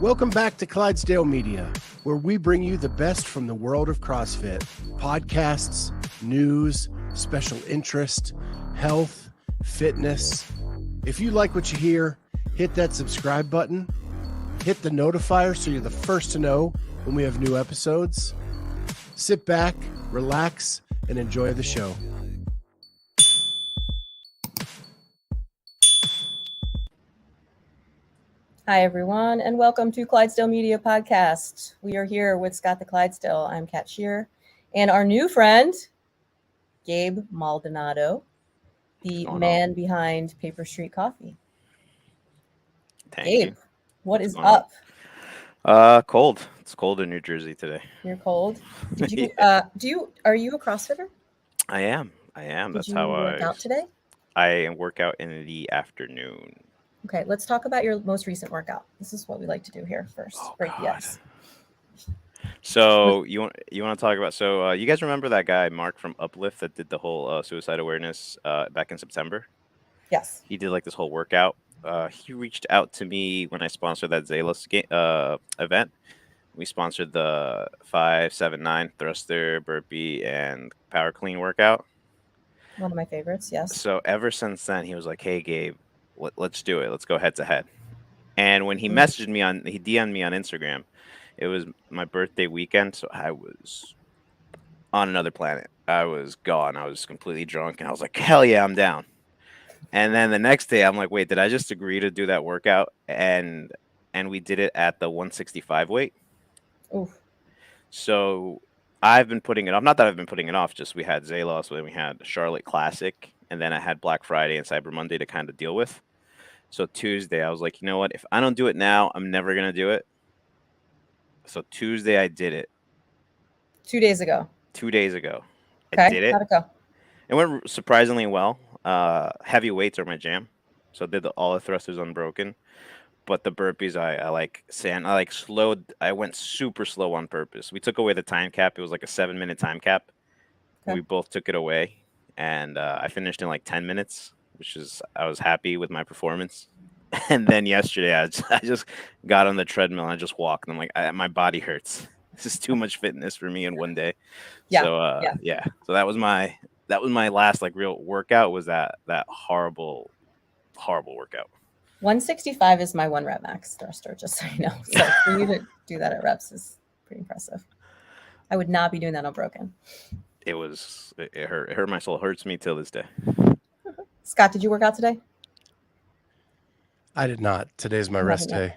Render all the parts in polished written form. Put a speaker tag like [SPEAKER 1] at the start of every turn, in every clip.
[SPEAKER 1] Welcome back to Clydesdale Media, where we bring you the best from the world of CrossFit. Podcasts, news, special interest, health, fitness. If you like what you hear, hit that subscribe button. Hit the notifier so you're the first to know when we have new episodes. Sit back, relax, and enjoy the show.
[SPEAKER 2] Hi, everyone, and welcome to Clydesdale Media Podcast. We are here with Scott the Clydesdale. I'm Kat Shear, and our new friend, Gabe Maldonado, the man behind Paper Street Coffee. Gabe, what is up?
[SPEAKER 3] Cold. It's cold in New Jersey today.
[SPEAKER 2] You're cold. Did you? Are you a CrossFitter?
[SPEAKER 3] I am.
[SPEAKER 2] Did you work out today?
[SPEAKER 3] I work out in the afternoon.
[SPEAKER 2] Okay, let's talk about your most recent workout. This is what we like to do here first. Break the ice.
[SPEAKER 3] So you want to talk about? So you guys remember that guy Mark from Uplift that did the whole suicide awareness back in September?
[SPEAKER 2] Yes.
[SPEAKER 3] He did like this whole workout. He reached out to me when I sponsored that Zalos event. We sponsored the 5-7-9 thruster, burpee, and power clean workout.
[SPEAKER 2] One of my favorites. Yes.
[SPEAKER 3] So ever since then, he was like, "Hey, Gabe, let's do it. Let's go head to head." And when he messaged me he DM'd me on Instagram. It was my birthday weekend, so I was on another planet. I was gone. I was completely drunk, and I was like, "Hell yeah, I'm down." And then the next day, I'm like, "Wait, did I just agree to do that workout?" And we did it at the 165 weight.
[SPEAKER 2] Oof.
[SPEAKER 3] So I've been putting it off. Not that I've been putting it off. Just we had Zalos, then we had Charlotte Classic, and then I had Black Friday and Cyber Monday to kind of deal with. So Tuesday, I was like, you know what? If I don't do it now, I'm never going to do it. So Tuesday, I did it.
[SPEAKER 2] 2 days ago.
[SPEAKER 3] 2 days ago.
[SPEAKER 2] Okay.
[SPEAKER 3] I did it.
[SPEAKER 2] How'd it go?
[SPEAKER 3] It went surprisingly well. Heavy weights are my jam. So I did all the thrusters unbroken. But the burpees, I slowed. I went super slow on purpose. We took away the time cap. It was like a 7-minute time cap. Okay. We both took it away. And I finished in like 10 minutes. I was happy with my performance. And then yesterday, I just got on the treadmill and I just walked. And I'm like, my body hurts. This is too much fitness for me in one day.
[SPEAKER 2] Yeah.
[SPEAKER 3] So yeah. So that was my last like real workout. Was that horrible workout.
[SPEAKER 2] 165 is my 1 rep max thruster, just so you know. So for you to do that at reps is pretty impressive. I would not be doing that unbroken.
[SPEAKER 3] It hurt. It hurt my soul. It hurts me till this day.
[SPEAKER 2] Scott, did you work out today?
[SPEAKER 1] I did not. Today's my rest day.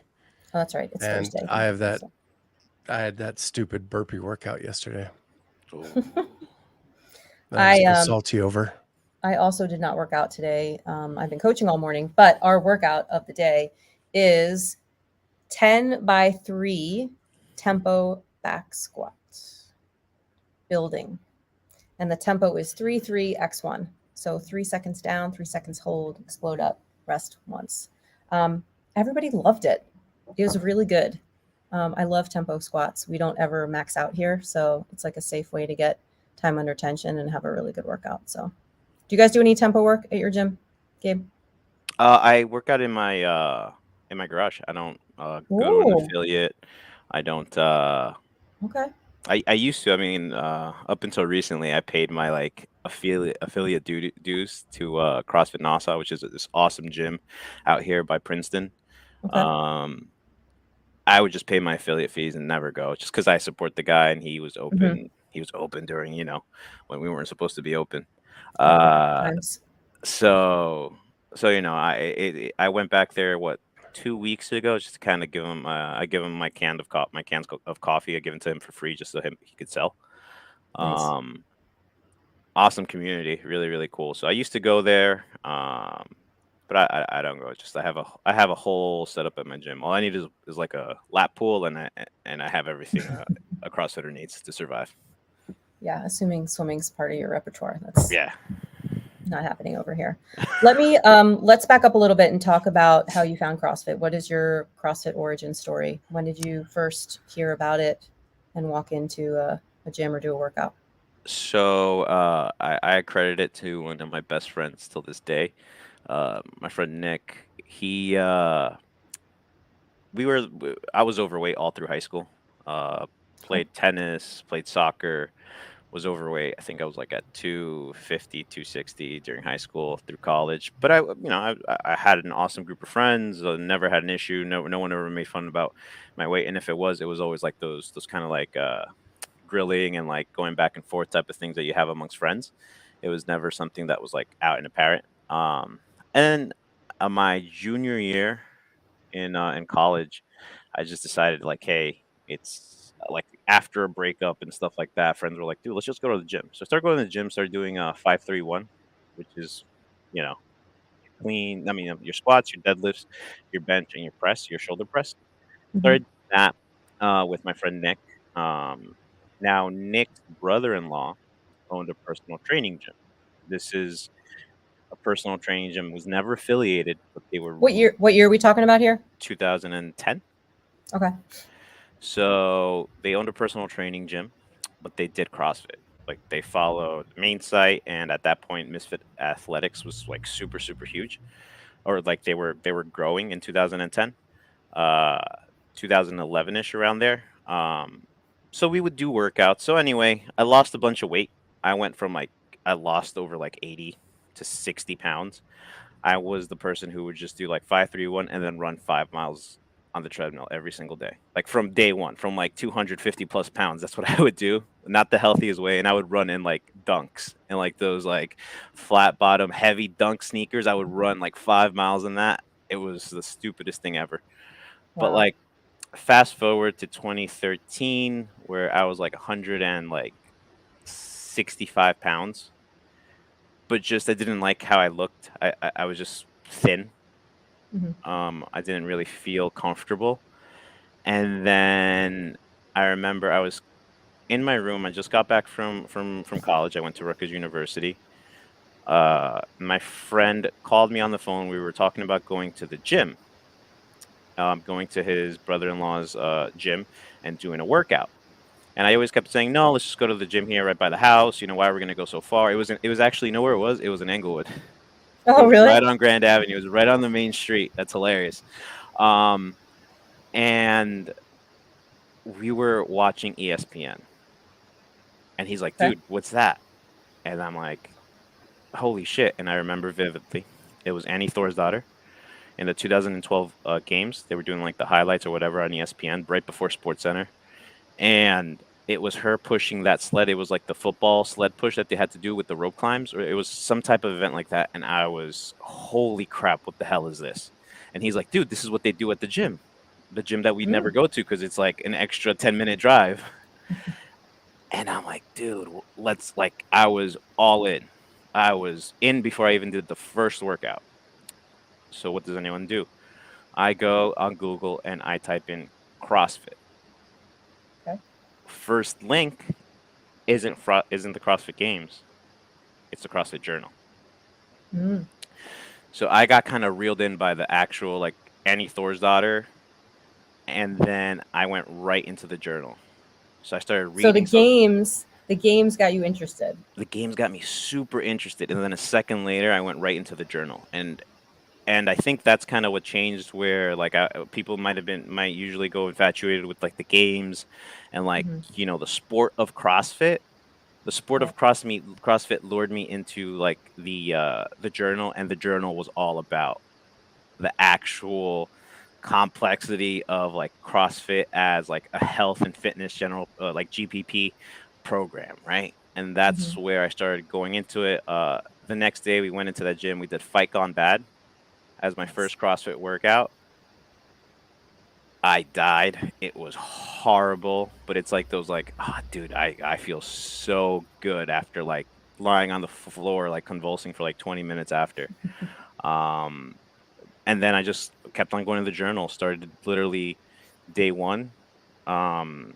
[SPEAKER 2] Oh, that's right. It's Thursday.
[SPEAKER 1] I had that stupid burpee workout yesterday. I was salty over.
[SPEAKER 2] I also did not work out today. I've been coaching all morning, but our workout of the day is 10 by 3 tempo back squat building. And the tempo is 3-3-X1. So 3 seconds down, 3 seconds hold, explode up, rest once. Everybody loved it. It was really good. I love tempo squats. We don't ever max out here. So it's like a safe way to get time under tension and have a really good workout. So do you guys do any tempo work at your gym, Gabe?
[SPEAKER 3] I work out in my garage. I don't go to an affiliate. I don't.
[SPEAKER 2] Okay.
[SPEAKER 3] I used to. I mean, up until recently, I paid my like affiliate dues to CrossFit Nassau, which is this awesome gym out here by Princeton. Okay. I would just pay my affiliate fees and never go, just because I support the guy and he was open. Mm-hmm. He was open during when we weren't supposed to be open. So I went back there 2 weeks ago just to kind of give him I give him my cans of coffee. I give it to him for free just so he could sell. Nice. Awesome community, really, really cool. So I used to go there, but I don't go. Just I have a whole setup at my gym. All I need is like a lap pool, and I have everything a CrossFitter needs to survive.
[SPEAKER 2] Yeah, assuming swimming's part of your repertoire. That's
[SPEAKER 3] yeah.
[SPEAKER 2] Not happening over here. Let me let's back up a little bit and talk about how you found CrossFit. What is your CrossFit origin story? When did you first hear about it and walk into a gym or do a workout?
[SPEAKER 3] So I credit it to one of my best friends till this day. My friend Nick, he I was overweight all through high school. Played tennis, played soccer, was overweight. I think I was like at 250, 260 during high school through college. But I had an awesome group of friends. Never had an issue. No one ever made fun about my weight. And if it was always like those kind of like grilling and like going back and forth type of things that you have amongst friends. It was never something that was like out and apparent. And my junior year in college, I just decided like, hey, it's like after a breakup and stuff like that. Friends were like, dude, let's just go to the gym. So I started going to the gym, started doing 5-3-1, which is, you know, clean. I mean, your squats, your deadlifts, your bench, and your press, your shoulder press.
[SPEAKER 2] Mhm.
[SPEAKER 3] Started that with my friend Nick. Um, Now Nick's brother-in-law owned a personal training gym. This is a personal training gym, was never affiliated, but they were
[SPEAKER 2] What year are we talking about here?
[SPEAKER 3] 2010.
[SPEAKER 2] Okay.
[SPEAKER 3] So they owned a personal training gym, but they did CrossFit. Like they followed main site, and at that point, Misfit Athletics was like super super huge, or like they were growing in 2010, uh, 2011 ish around there. So we would do workouts. So anyway, I lost a bunch of weight. I went from like I lost over like 80 to 60 pounds. I was the person who would just do like 5-3-1 and then run 5 miles on the treadmill every single day. Like from day one, from like 250 plus pounds. That's what I would do. Not the healthiest way. And I would run in like dunks and like those like flat bottom heavy dunk sneakers. I would run like 5 miles in that. It was the stupidest thing ever. But
[SPEAKER 2] Wow.
[SPEAKER 3] like fast forward to 2013, where I was like 100 and like 65 pounds, but just I didn't like how I looked. I was just thin.
[SPEAKER 2] Hmm.
[SPEAKER 3] I didn't really feel comfortable. And then I remember I was in my room. I just got back from college. I went to Rutgers University. My friend called me on the phone. We were talking about going to the gym, going to his brother-in-law's gym and doing a workout. And I always kept saying, no, let's just go to the gym here right by the house. Why are we going to go so far? It was actually, where it was? It was in Englewood. It
[SPEAKER 2] Oh,
[SPEAKER 3] was
[SPEAKER 2] really?
[SPEAKER 3] right on Grand Avenue. It was right on the main street. That's hilarious. Um, and we were watching ESPN. And he's like,
[SPEAKER 2] Okay.
[SPEAKER 3] dude, what's that? And I'm like, holy shit. And I remember vividly. It was Annie Thor's daughter in the 2012 games. They were doing like the highlights or whatever on ESPN right before SportsCenter. And it was her pushing that sled. It was like the football sled push that they had to do with the rope climbs, or it was some type of event like that. And I was, holy crap, what the hell is this? And he's like, dude, this is what they do at the gym that we'd never
[SPEAKER 2] Mm.
[SPEAKER 3] go to because it's like an extra 10-minute drive. And I'm like, dude, let's like, I was all in. I was in before I even did the first workout. So what does anyone do? I go on Google and I type in CrossFit.
[SPEAKER 2] Okay.
[SPEAKER 3] First link isn't the CrossFit Games. It's the CrossFit Journal.
[SPEAKER 2] Mm.
[SPEAKER 3] So I got kind of reeled in by the actual like Annie Thor's daughter, and then I went right into the journal. So I started
[SPEAKER 2] So
[SPEAKER 3] reading.
[SPEAKER 2] the games got you interested.
[SPEAKER 3] The games got me super interested, and then a second later, I went right into the journal, and I think that's kind of what changed. Where like people might usually go infatuated with like the games, and like
[SPEAKER 2] Hmm.
[SPEAKER 3] the sport of CrossFit. The sport
[SPEAKER 2] Yeah.
[SPEAKER 3] of CrossFit lured me into like the journal, and the journal was all about the actual complexity of like CrossFit as like a health and fitness general like GPP program, right? And that's
[SPEAKER 2] Hmm.
[SPEAKER 3] where I started going into it. The next day we went into that gym. We did Fight Gone Bad as my
[SPEAKER 2] Nice.
[SPEAKER 3] first CrossFit workout. I died. It was horrible, but it's like those like, dude, I feel so good after like lying on the floor like convulsing for like 20 minutes after. Um and then I just kept on going to the journal. Started literally day one. Um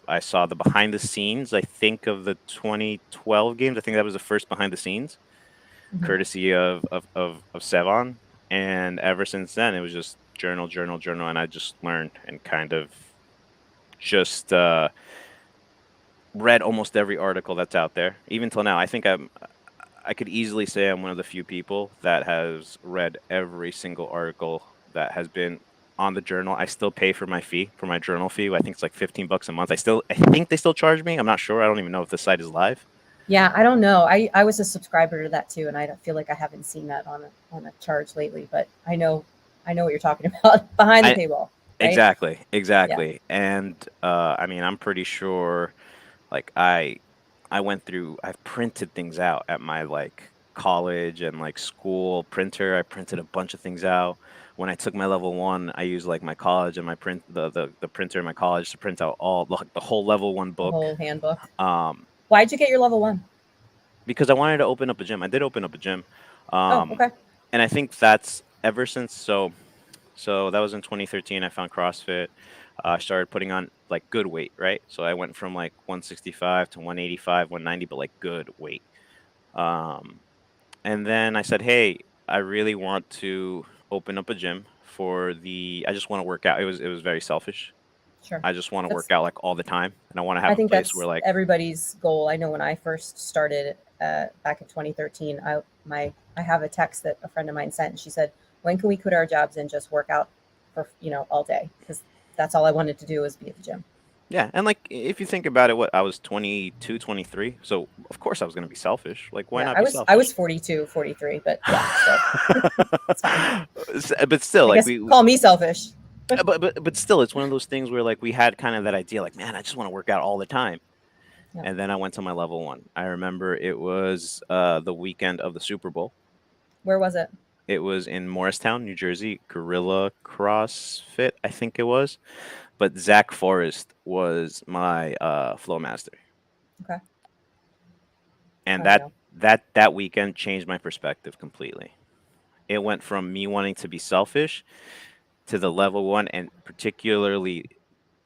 [SPEAKER 3] I saw the behind the scenes, I think, of the 2012 games. I think that was the first behind the scenes,
[SPEAKER 2] Hmm.
[SPEAKER 3] courtesy of Sevon. And ever since then, it was just journal, journal, journal, and I just learned and kind of just read almost every article that's out there, even till now. I could easily say I'm one of the few people that has read every single article that has been on the journal. I still pay for my fee, for my journal fee. I think it's like $15 a month. I think they still charge me. I'm not sure. I don't even know if the site is live.
[SPEAKER 2] Yeah, I don't know. I was a subscriber to that too, and I don't feel like I haven't seen that on a charge lately. But I know what you're talking about behind the paywall, right?
[SPEAKER 3] Exactly. And I mean, I'm pretty sure. Like I've printed things out at my like college and like school printer. I printed a bunch of things out. When I took my level 1, I used like my college and my the printer in my college to print out all the whole level 1
[SPEAKER 2] The
[SPEAKER 3] book.
[SPEAKER 2] whole handbook.
[SPEAKER 3] Um,
[SPEAKER 2] Why'd you get your level 1?
[SPEAKER 3] because I wanted to open up a gym. I did open up a gym.
[SPEAKER 2] Oh,
[SPEAKER 3] Um,
[SPEAKER 2] okay.
[SPEAKER 3] and I think that's ever since. So that was in 2013. I found CrossFit. I started putting on like good weight, right? So I went from like 165 to 185, 190, but like good weight. Um, and then I said, hey, I really want to open up a gym I just want to work out. It was very selfish.
[SPEAKER 2] Sure.
[SPEAKER 3] I just want to
[SPEAKER 2] That's
[SPEAKER 3] work out like all the time, and I want to have
[SPEAKER 2] I
[SPEAKER 3] a
[SPEAKER 2] think
[SPEAKER 3] place where
[SPEAKER 2] that's
[SPEAKER 3] like
[SPEAKER 2] everybody's goal. I know when I first started back in 2013, I have a text that a friend of mine sent, and she said, "When can we quit our jobs and just work out for all day?" Because that's all I wanted to do was be at the gym.
[SPEAKER 3] yeah, and like if you think about it, what I was 22, 23, so of course I was going to be selfish. Like why
[SPEAKER 2] Yeah,
[SPEAKER 3] not
[SPEAKER 2] I
[SPEAKER 3] be
[SPEAKER 2] was I
[SPEAKER 3] selfish?
[SPEAKER 2] was 42, 43, but yeah, still, it's fine.
[SPEAKER 3] But still,
[SPEAKER 2] I
[SPEAKER 3] like
[SPEAKER 2] guess call me selfish.
[SPEAKER 3] but still, it's one of those things where like we had kind of that idea, like man, I just want to work out all the time.
[SPEAKER 2] Yeah.
[SPEAKER 3] And then I went to my level 1. I remember it was the weekend of the Super Bowl.
[SPEAKER 2] Where was it?
[SPEAKER 3] It was in Morristown, New Jersey, Gorilla CrossFit, I think it was. But Zach Forrest was my flow master,
[SPEAKER 2] Okay.
[SPEAKER 3] and
[SPEAKER 2] Oh, I know.
[SPEAKER 3] that weekend changed my perspective completely. It went from me wanting to be selfish to the level 1, and particularly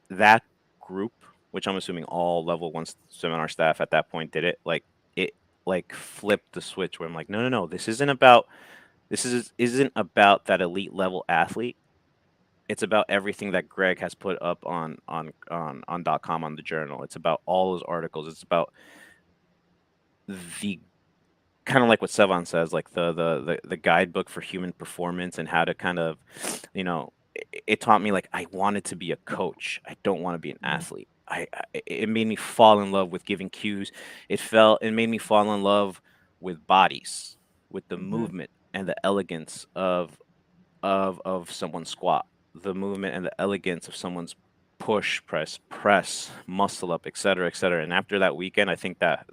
[SPEAKER 3] that group, which I'm assuming all level 1 seminar staff at that point did it. Like it, like flipped the switch where I'm like, no, no, no, isn't about that elite level athlete. It's about everything that Greg has put up on .com on the journal. It's about all those articles. It's about the kind of like what Sevon says, like the guidebook for human performance and how to kind of, it taught me like I wanted to be a coach. I don't want to be an
[SPEAKER 2] Mhm.
[SPEAKER 3] athlete. It made me fall in love with giving cues. It made me fall in love with bodies, with the
[SPEAKER 2] Mhm.
[SPEAKER 3] movement and the elegance of someone's squat, the movement and the elegance of someone's push, press, muscle up, et cetera, et cetera. And after that weekend, I think that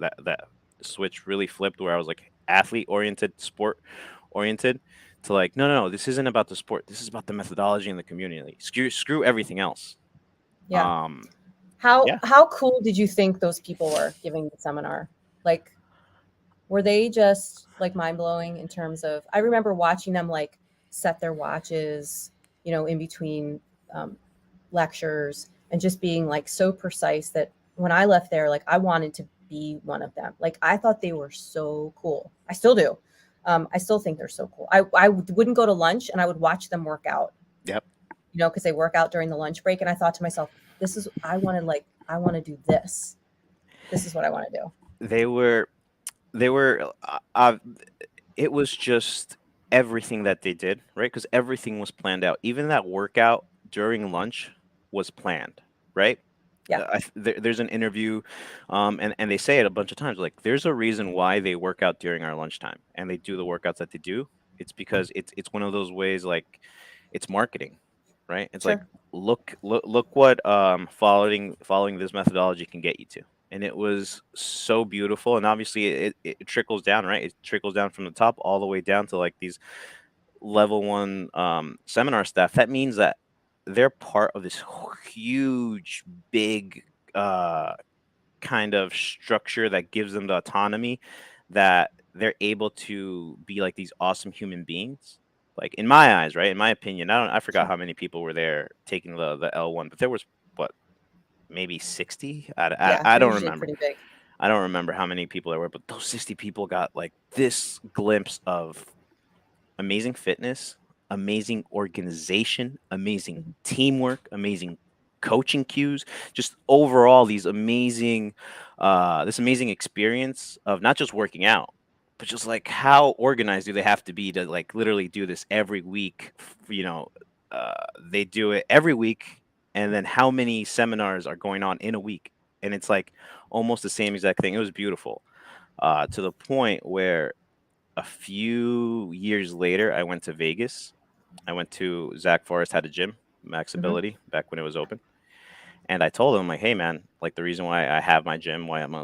[SPEAKER 3] switch really flipped where I was like athlete oriented, sport oriented, to like, no, no, no, this isn't about the sport. This is about the methodology and the community. Screw everything else.
[SPEAKER 2] Yeah.
[SPEAKER 3] Yeah.
[SPEAKER 2] How cool did you think those people were giving the seminar? Like, were they just like mind blowing in terms of? I remember watching them like set their watches, in between um, lectures, and just being like so precise that when I left there, like I wanted to be one of them. Like I thought they were so cool. I still do. I still think they're so cool. I wouldn't go to lunch and I would watch them work out.
[SPEAKER 3] Yep.
[SPEAKER 2] Because they work out during the lunch break, and I thought to myself, this is I want to do this. This is what I want to do.
[SPEAKER 3] They were they were it was just everything that they did, right? Because everything was planned out. Even that workout during lunch was planned, right?
[SPEAKER 2] Yeah.
[SPEAKER 3] There's an interview, and they say it a bunch of times. Like, there's a reason why they work out during our lunchtime, and they do the workouts that they do. It's because it's one of those ways, like it's marketing, right? It's like
[SPEAKER 2] Sure.
[SPEAKER 3] look what following this methodology can get you to. And it was so beautiful, and obviously it trickles down, right? It trickles down from the top all the way down to like these level 1 seminar staff. That means that they're part of this huge, big uh, kind of structure that gives them the autonomy that they're able to be like these awesome human beings. Like in my eyes, right? In my opinion, I forgot
[SPEAKER 2] Sure.
[SPEAKER 3] how many people were there taking the L1, but there was what, maybe 60.
[SPEAKER 2] Yeah,
[SPEAKER 3] I
[SPEAKER 2] they're
[SPEAKER 3] don't
[SPEAKER 2] usually
[SPEAKER 3] remember.
[SPEAKER 2] pretty big.
[SPEAKER 3] I don't remember how many people there were, but those 60 people got like this glimpse of amazing fitness, amazing organization, amazing
[SPEAKER 2] Mhm.
[SPEAKER 3] teamwork, amazing coaching cues, just overall this amazing experience of not just working out, but just like how organized do they have to be to like literally do this every week, they do it every week, and then how many seminars are going on in a week, and it's like almost the same exact thing. It was beautiful, to the point where a few years later, I went to Vegas. I went to Zach Forrest had a gym, Max
[SPEAKER 2] Mhm.
[SPEAKER 3] Ability, back when it was open, and I told him like, "Hey, man, like the reason why I have my gym, why I'm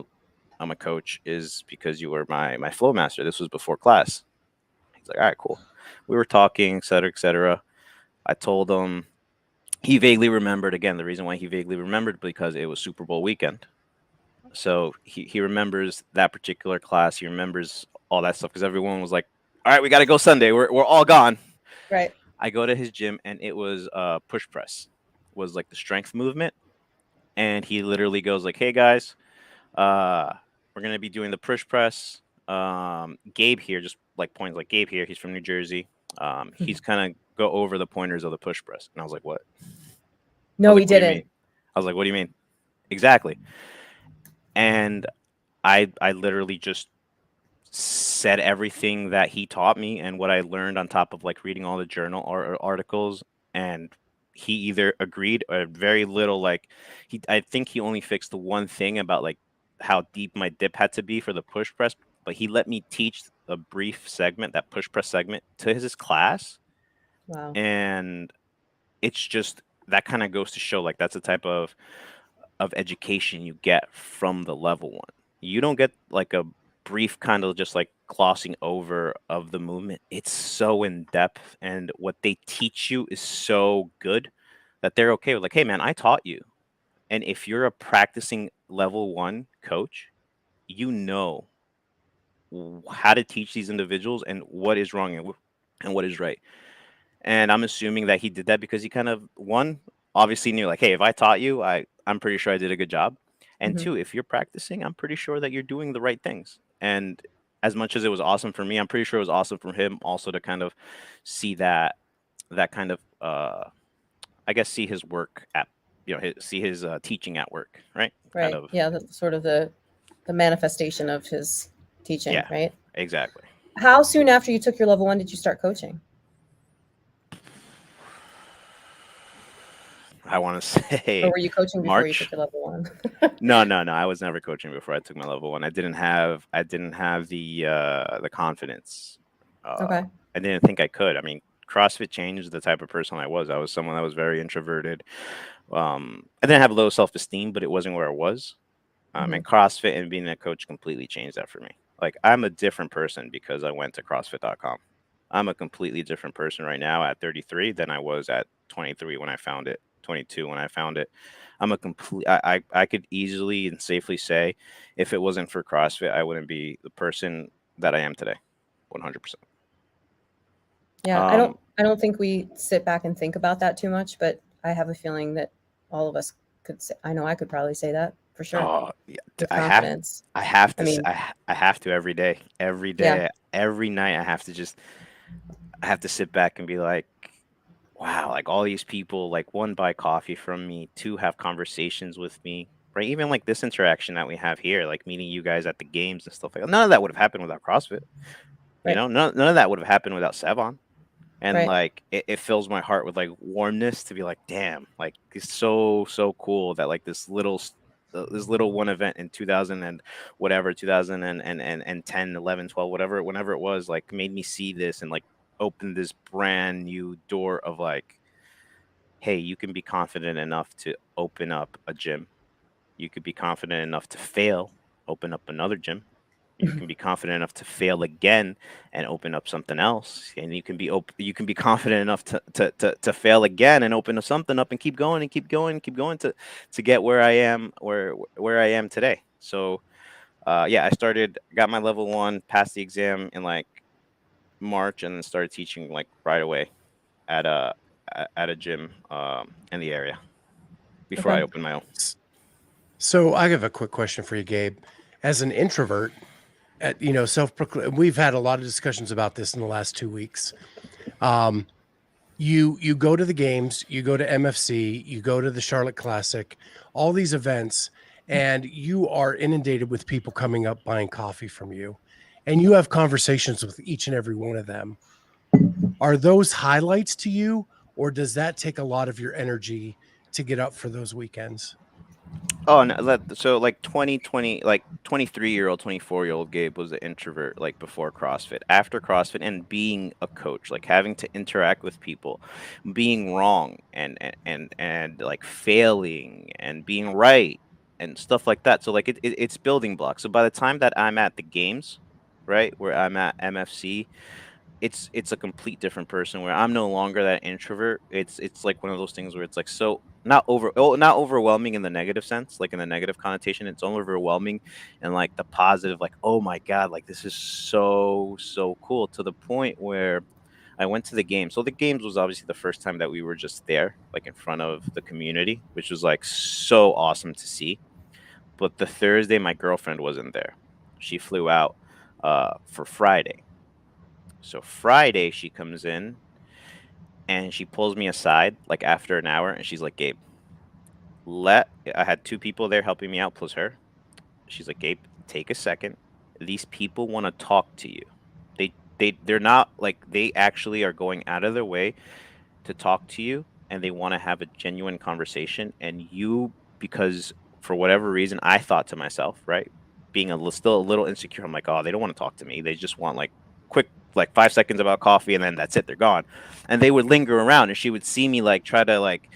[SPEAKER 3] a coach, is because you were my flow master. This was before class." He's like, "All right, cool." We were talking, et cetera, et cetera. I told him. He vaguely remembered, again, the reason why he vaguely remembered, because it was Super Bowl weekend. So he remembers that particular class. He remembers all that stuff because everyone was like, "All right, we got to go Sunday. We're all gone."
[SPEAKER 2] Right.
[SPEAKER 3] I go to his gym and it was push press, was like the strength movement, and he literally goes like, "Hey guys, uh, we're gonna be doing the push press. Gabe here," just like points like Gabe here. He's from New Jersey. He's kind of go over the pointers of the push press, and I was like, "What?" I was
[SPEAKER 2] No,
[SPEAKER 3] like,
[SPEAKER 2] we
[SPEAKER 3] "What do you mean?"
[SPEAKER 2] didn't.
[SPEAKER 3] I was like, "What do you mean?" Exactly. And I literally just said everything that he taught me and what I learned on top of like reading all the journal or articles, and he either agreed or very little. Like I think he only fixed the one thing about like how deep my dip had to be for the push press, but he let me teach a brief segment, that push press segment, to his class,
[SPEAKER 2] Wow.
[SPEAKER 3] and it's just that kind of goes to show like that's the type of education you get from the level one. You don't get like a brief kind of just like glossing over of the movement. It's so in depth, and what they teach you is so good that they're okay with like, "Hey man, I taught you." And if you're a practicing level one coach, you know how to teach these individuals and what is wrong and what is right. And I'm assuming that he did that because he kind of, one, obviously knew like, "Hey, if I taught you, I'm pretty sure I did a good job." And
[SPEAKER 2] Mhm.
[SPEAKER 3] two, if you're practicing, I'm pretty sure that you're doing the right things. And as much as it was awesome for me, I'm pretty sure it was awesome for him also to kind of see that kind of I guess see his work at, see his teaching at work, right? Kind
[SPEAKER 2] Right.
[SPEAKER 3] of.
[SPEAKER 2] Yeah, that's sort of the manifestation of his teaching,
[SPEAKER 3] Yeah,
[SPEAKER 2] right?
[SPEAKER 3] exactly.
[SPEAKER 2] How soon after you took your level 1 did you start coaching?
[SPEAKER 3] I want to
[SPEAKER 2] Or
[SPEAKER 3] say
[SPEAKER 2] were you coaching before you took
[SPEAKER 3] March.
[SPEAKER 2] your level 1?
[SPEAKER 3] No, no, no. I was never coaching before I took my level one. I didn't have the confidence. Uh,
[SPEAKER 2] Okay.
[SPEAKER 3] I didn't think I could. I mean, CrossFit changed the type of person I was. I was someone that was very introverted. I didn't have low self-esteem, but it wasn't where I was. And
[SPEAKER 2] Mhm.
[SPEAKER 3] CrossFit and being a coach completely changed that for me. Like I'm a different person because I went to CrossFit.com. I'm a completely different person right now at 33 than I was at 23 when I found it, 22 when I found it. I'm a complete. I could easily and safely say, if it wasn't for CrossFit, I wouldn't be the person that I am today, 100%.
[SPEAKER 2] Yeah,
[SPEAKER 3] Um,
[SPEAKER 2] I don't think we sit back and think about that too much, but I have a feeling that all of us could say, I know I could probably say that for sure
[SPEAKER 3] oh, yeah,
[SPEAKER 2] with
[SPEAKER 3] I have,
[SPEAKER 2] confidence.
[SPEAKER 3] I have
[SPEAKER 2] I
[SPEAKER 3] to,
[SPEAKER 2] mean,
[SPEAKER 3] I have to every
[SPEAKER 2] yeah.
[SPEAKER 3] day, every night. I have to sit back and be like, wow, like all these people, like one, buy coffee from me, two, have conversations with me, right? Even like this interaction that we have here, like meeting you guys at the games and stuff like that. None of that would have happened without CrossFit.
[SPEAKER 2] Right.
[SPEAKER 3] None of that would have happened without Sevon. And
[SPEAKER 2] Right.
[SPEAKER 3] like it fills my heart with like warmness to be like, damn, like it's so cool that like this little one event in 2000 and whatever 2010 11 12 whatever whenever it was, like made me see this and like open this brand new door of like, hey, you can be confident enough to open up a gym. You could be confident enough to fail, open up another gym. You can be confident enough to fail again and open up something else. And you can be confident enough to fail again and open up something up and keep going and keep going and keep going to get where I am, where I am today. So yeah, got my level one, passed the exam in like March, and then started teaching like right away at a gym in the area before I
[SPEAKER 2] Okay.
[SPEAKER 3] opened my own.
[SPEAKER 1] So I have a quick question for you, Gabe. As an introvert, we've had a lot of discussions about this in the last 2 weeks. You go to the games, you go to MFC, you go to the Charlotte Classic, all these events, and you are inundated with people coming up buying coffee from you, and you have conversations with each and every one of them. Are those highlights to you, or does that take a lot of your energy to get up for those weekends?
[SPEAKER 3] Oh, no, so like 2020, like 23-year-old, 24-year-old Gabe was an introvert like before CrossFit. After CrossFit and being a coach, like having to interact with people, being wrong and like failing and being right and stuff like that. So like it's building blocks. So by the time that I'm at the games, right, where I'm at MFC, it's a complete different person where I'm no longer that introvert. It's like one of those things where it's like so not overwhelming in the negative sense, like in the negative connotation. It's overwhelming and like the positive, like, oh my God, like this is so cool, to the point where I went to the game. So the games was obviously the first time that we were just there, like in front of the community, which was like so awesome to see. But the Thursday my girlfriend wasn't there. She flew out for Friday. So Friday she comes in and she pulls me aside like after an hour and she's like, Gabe, let I had two people there helping me out plus her. She's like, Gabe, take a second. These people want to talk to you. They're not like, they actually are going out of their way to talk to you and they want to have a genuine conversation. And you, because for whatever reason, I thought to myself, right, being still a little insecure, I'm like, oh, they don't want to talk to me. They just want like quick, like 5 seconds about coffee and then that's it. They're gone. And they would linger around and she would see me like try to like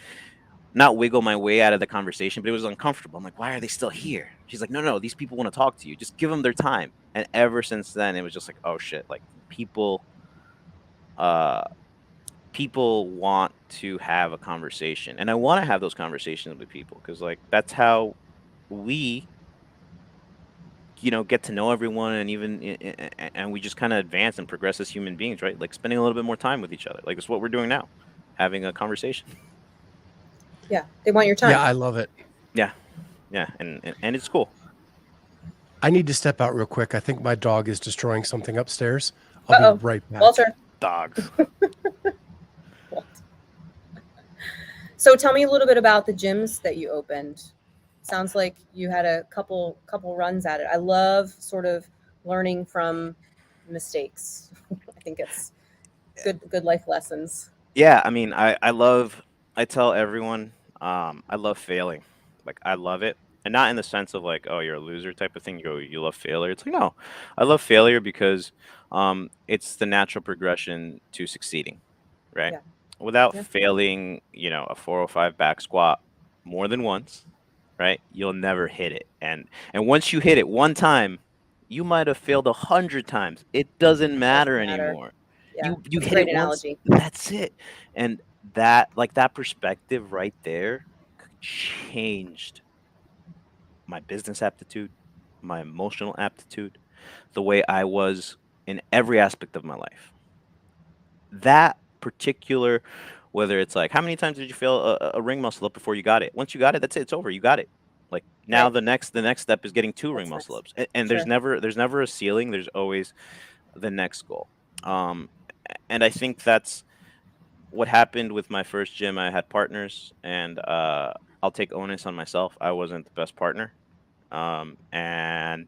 [SPEAKER 3] not wiggle my way out of the conversation, but it was uncomfortable. I'm like, why are they still here? She's like, no, these people want to talk to you. Just give them their time. And ever since then, it was just like, oh shit, like uh, people want to have a conversation, and I want to have those conversations with people because like that's how we, get to know everyone, and even and we just kind of advance and progress as human beings, right? Like spending a little bit more time with each other. Like it's what we're doing now, having a conversation.
[SPEAKER 2] Yeah, they want your time.
[SPEAKER 1] Yeah, I love it.
[SPEAKER 3] Yeah, and it's cool.
[SPEAKER 1] I need to step out real quick. I think my dog is destroying something upstairs. I'll be right back.
[SPEAKER 2] Walter.
[SPEAKER 3] Dogs.
[SPEAKER 2] So tell me a little bit about the gyms that you opened. Sounds like you had a couple runs at it. I love sort of learning from mistakes. I think it's good life lessons.
[SPEAKER 3] Yeah, I mean, I tell everyone, I love failing. Like I love it. And not in the sense of like, oh, you're a loser type of thing. You love failure. It's like, no, I love failure because it's the natural progression to succeeding, right?
[SPEAKER 2] Yeah.
[SPEAKER 3] Without
[SPEAKER 2] Yeah.
[SPEAKER 3] failing, a 405 back squat more than once, right? You'll never hit it. And once you hit it one time, you might have failed 100 times. It doesn't matter anymore.
[SPEAKER 2] Yeah,
[SPEAKER 3] You
[SPEAKER 2] that's a
[SPEAKER 3] hit it
[SPEAKER 2] great
[SPEAKER 3] once,
[SPEAKER 2] analogy.
[SPEAKER 3] that's it. And that perspective right there changed my business aptitude, my emotional aptitude, the way I was in every aspect of my life. That particular, whether it's like, how many times did you fail a ring muscle up before you got it? Once you got it, that's it. It's over. You got it. Like now,
[SPEAKER 2] Right.
[SPEAKER 3] the next step is getting two ring
[SPEAKER 2] What's
[SPEAKER 3] muscle
[SPEAKER 2] next?
[SPEAKER 3] ups, and
[SPEAKER 2] Sure.
[SPEAKER 3] there's never a ceiling. There's always the next goal. Um, and I think that's what happened with my first gym. I had partners, and I'll take onus on myself. I wasn't the best partner, and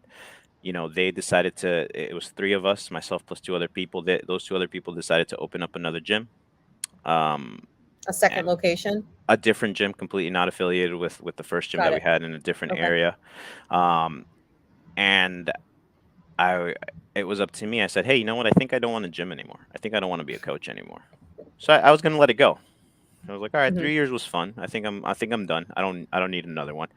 [SPEAKER 3] they decided to. It was three of us, myself plus two other people. Those two other people decided to open up another gym, um,
[SPEAKER 2] A second location.
[SPEAKER 3] a different gym, completely not affiliated with the first gym
[SPEAKER 2] Got
[SPEAKER 3] that we
[SPEAKER 2] it.
[SPEAKER 3] had in a different
[SPEAKER 2] Okay.
[SPEAKER 3] area, and it was up to me. I said, hey, you know what? I think I don't want a gym anymore. I think I don't want to be a coach anymore. So I was gonna let it go. I was like, all right,
[SPEAKER 2] Mhm.
[SPEAKER 3] 3 years was fun. I think I'm done. I don't need another one.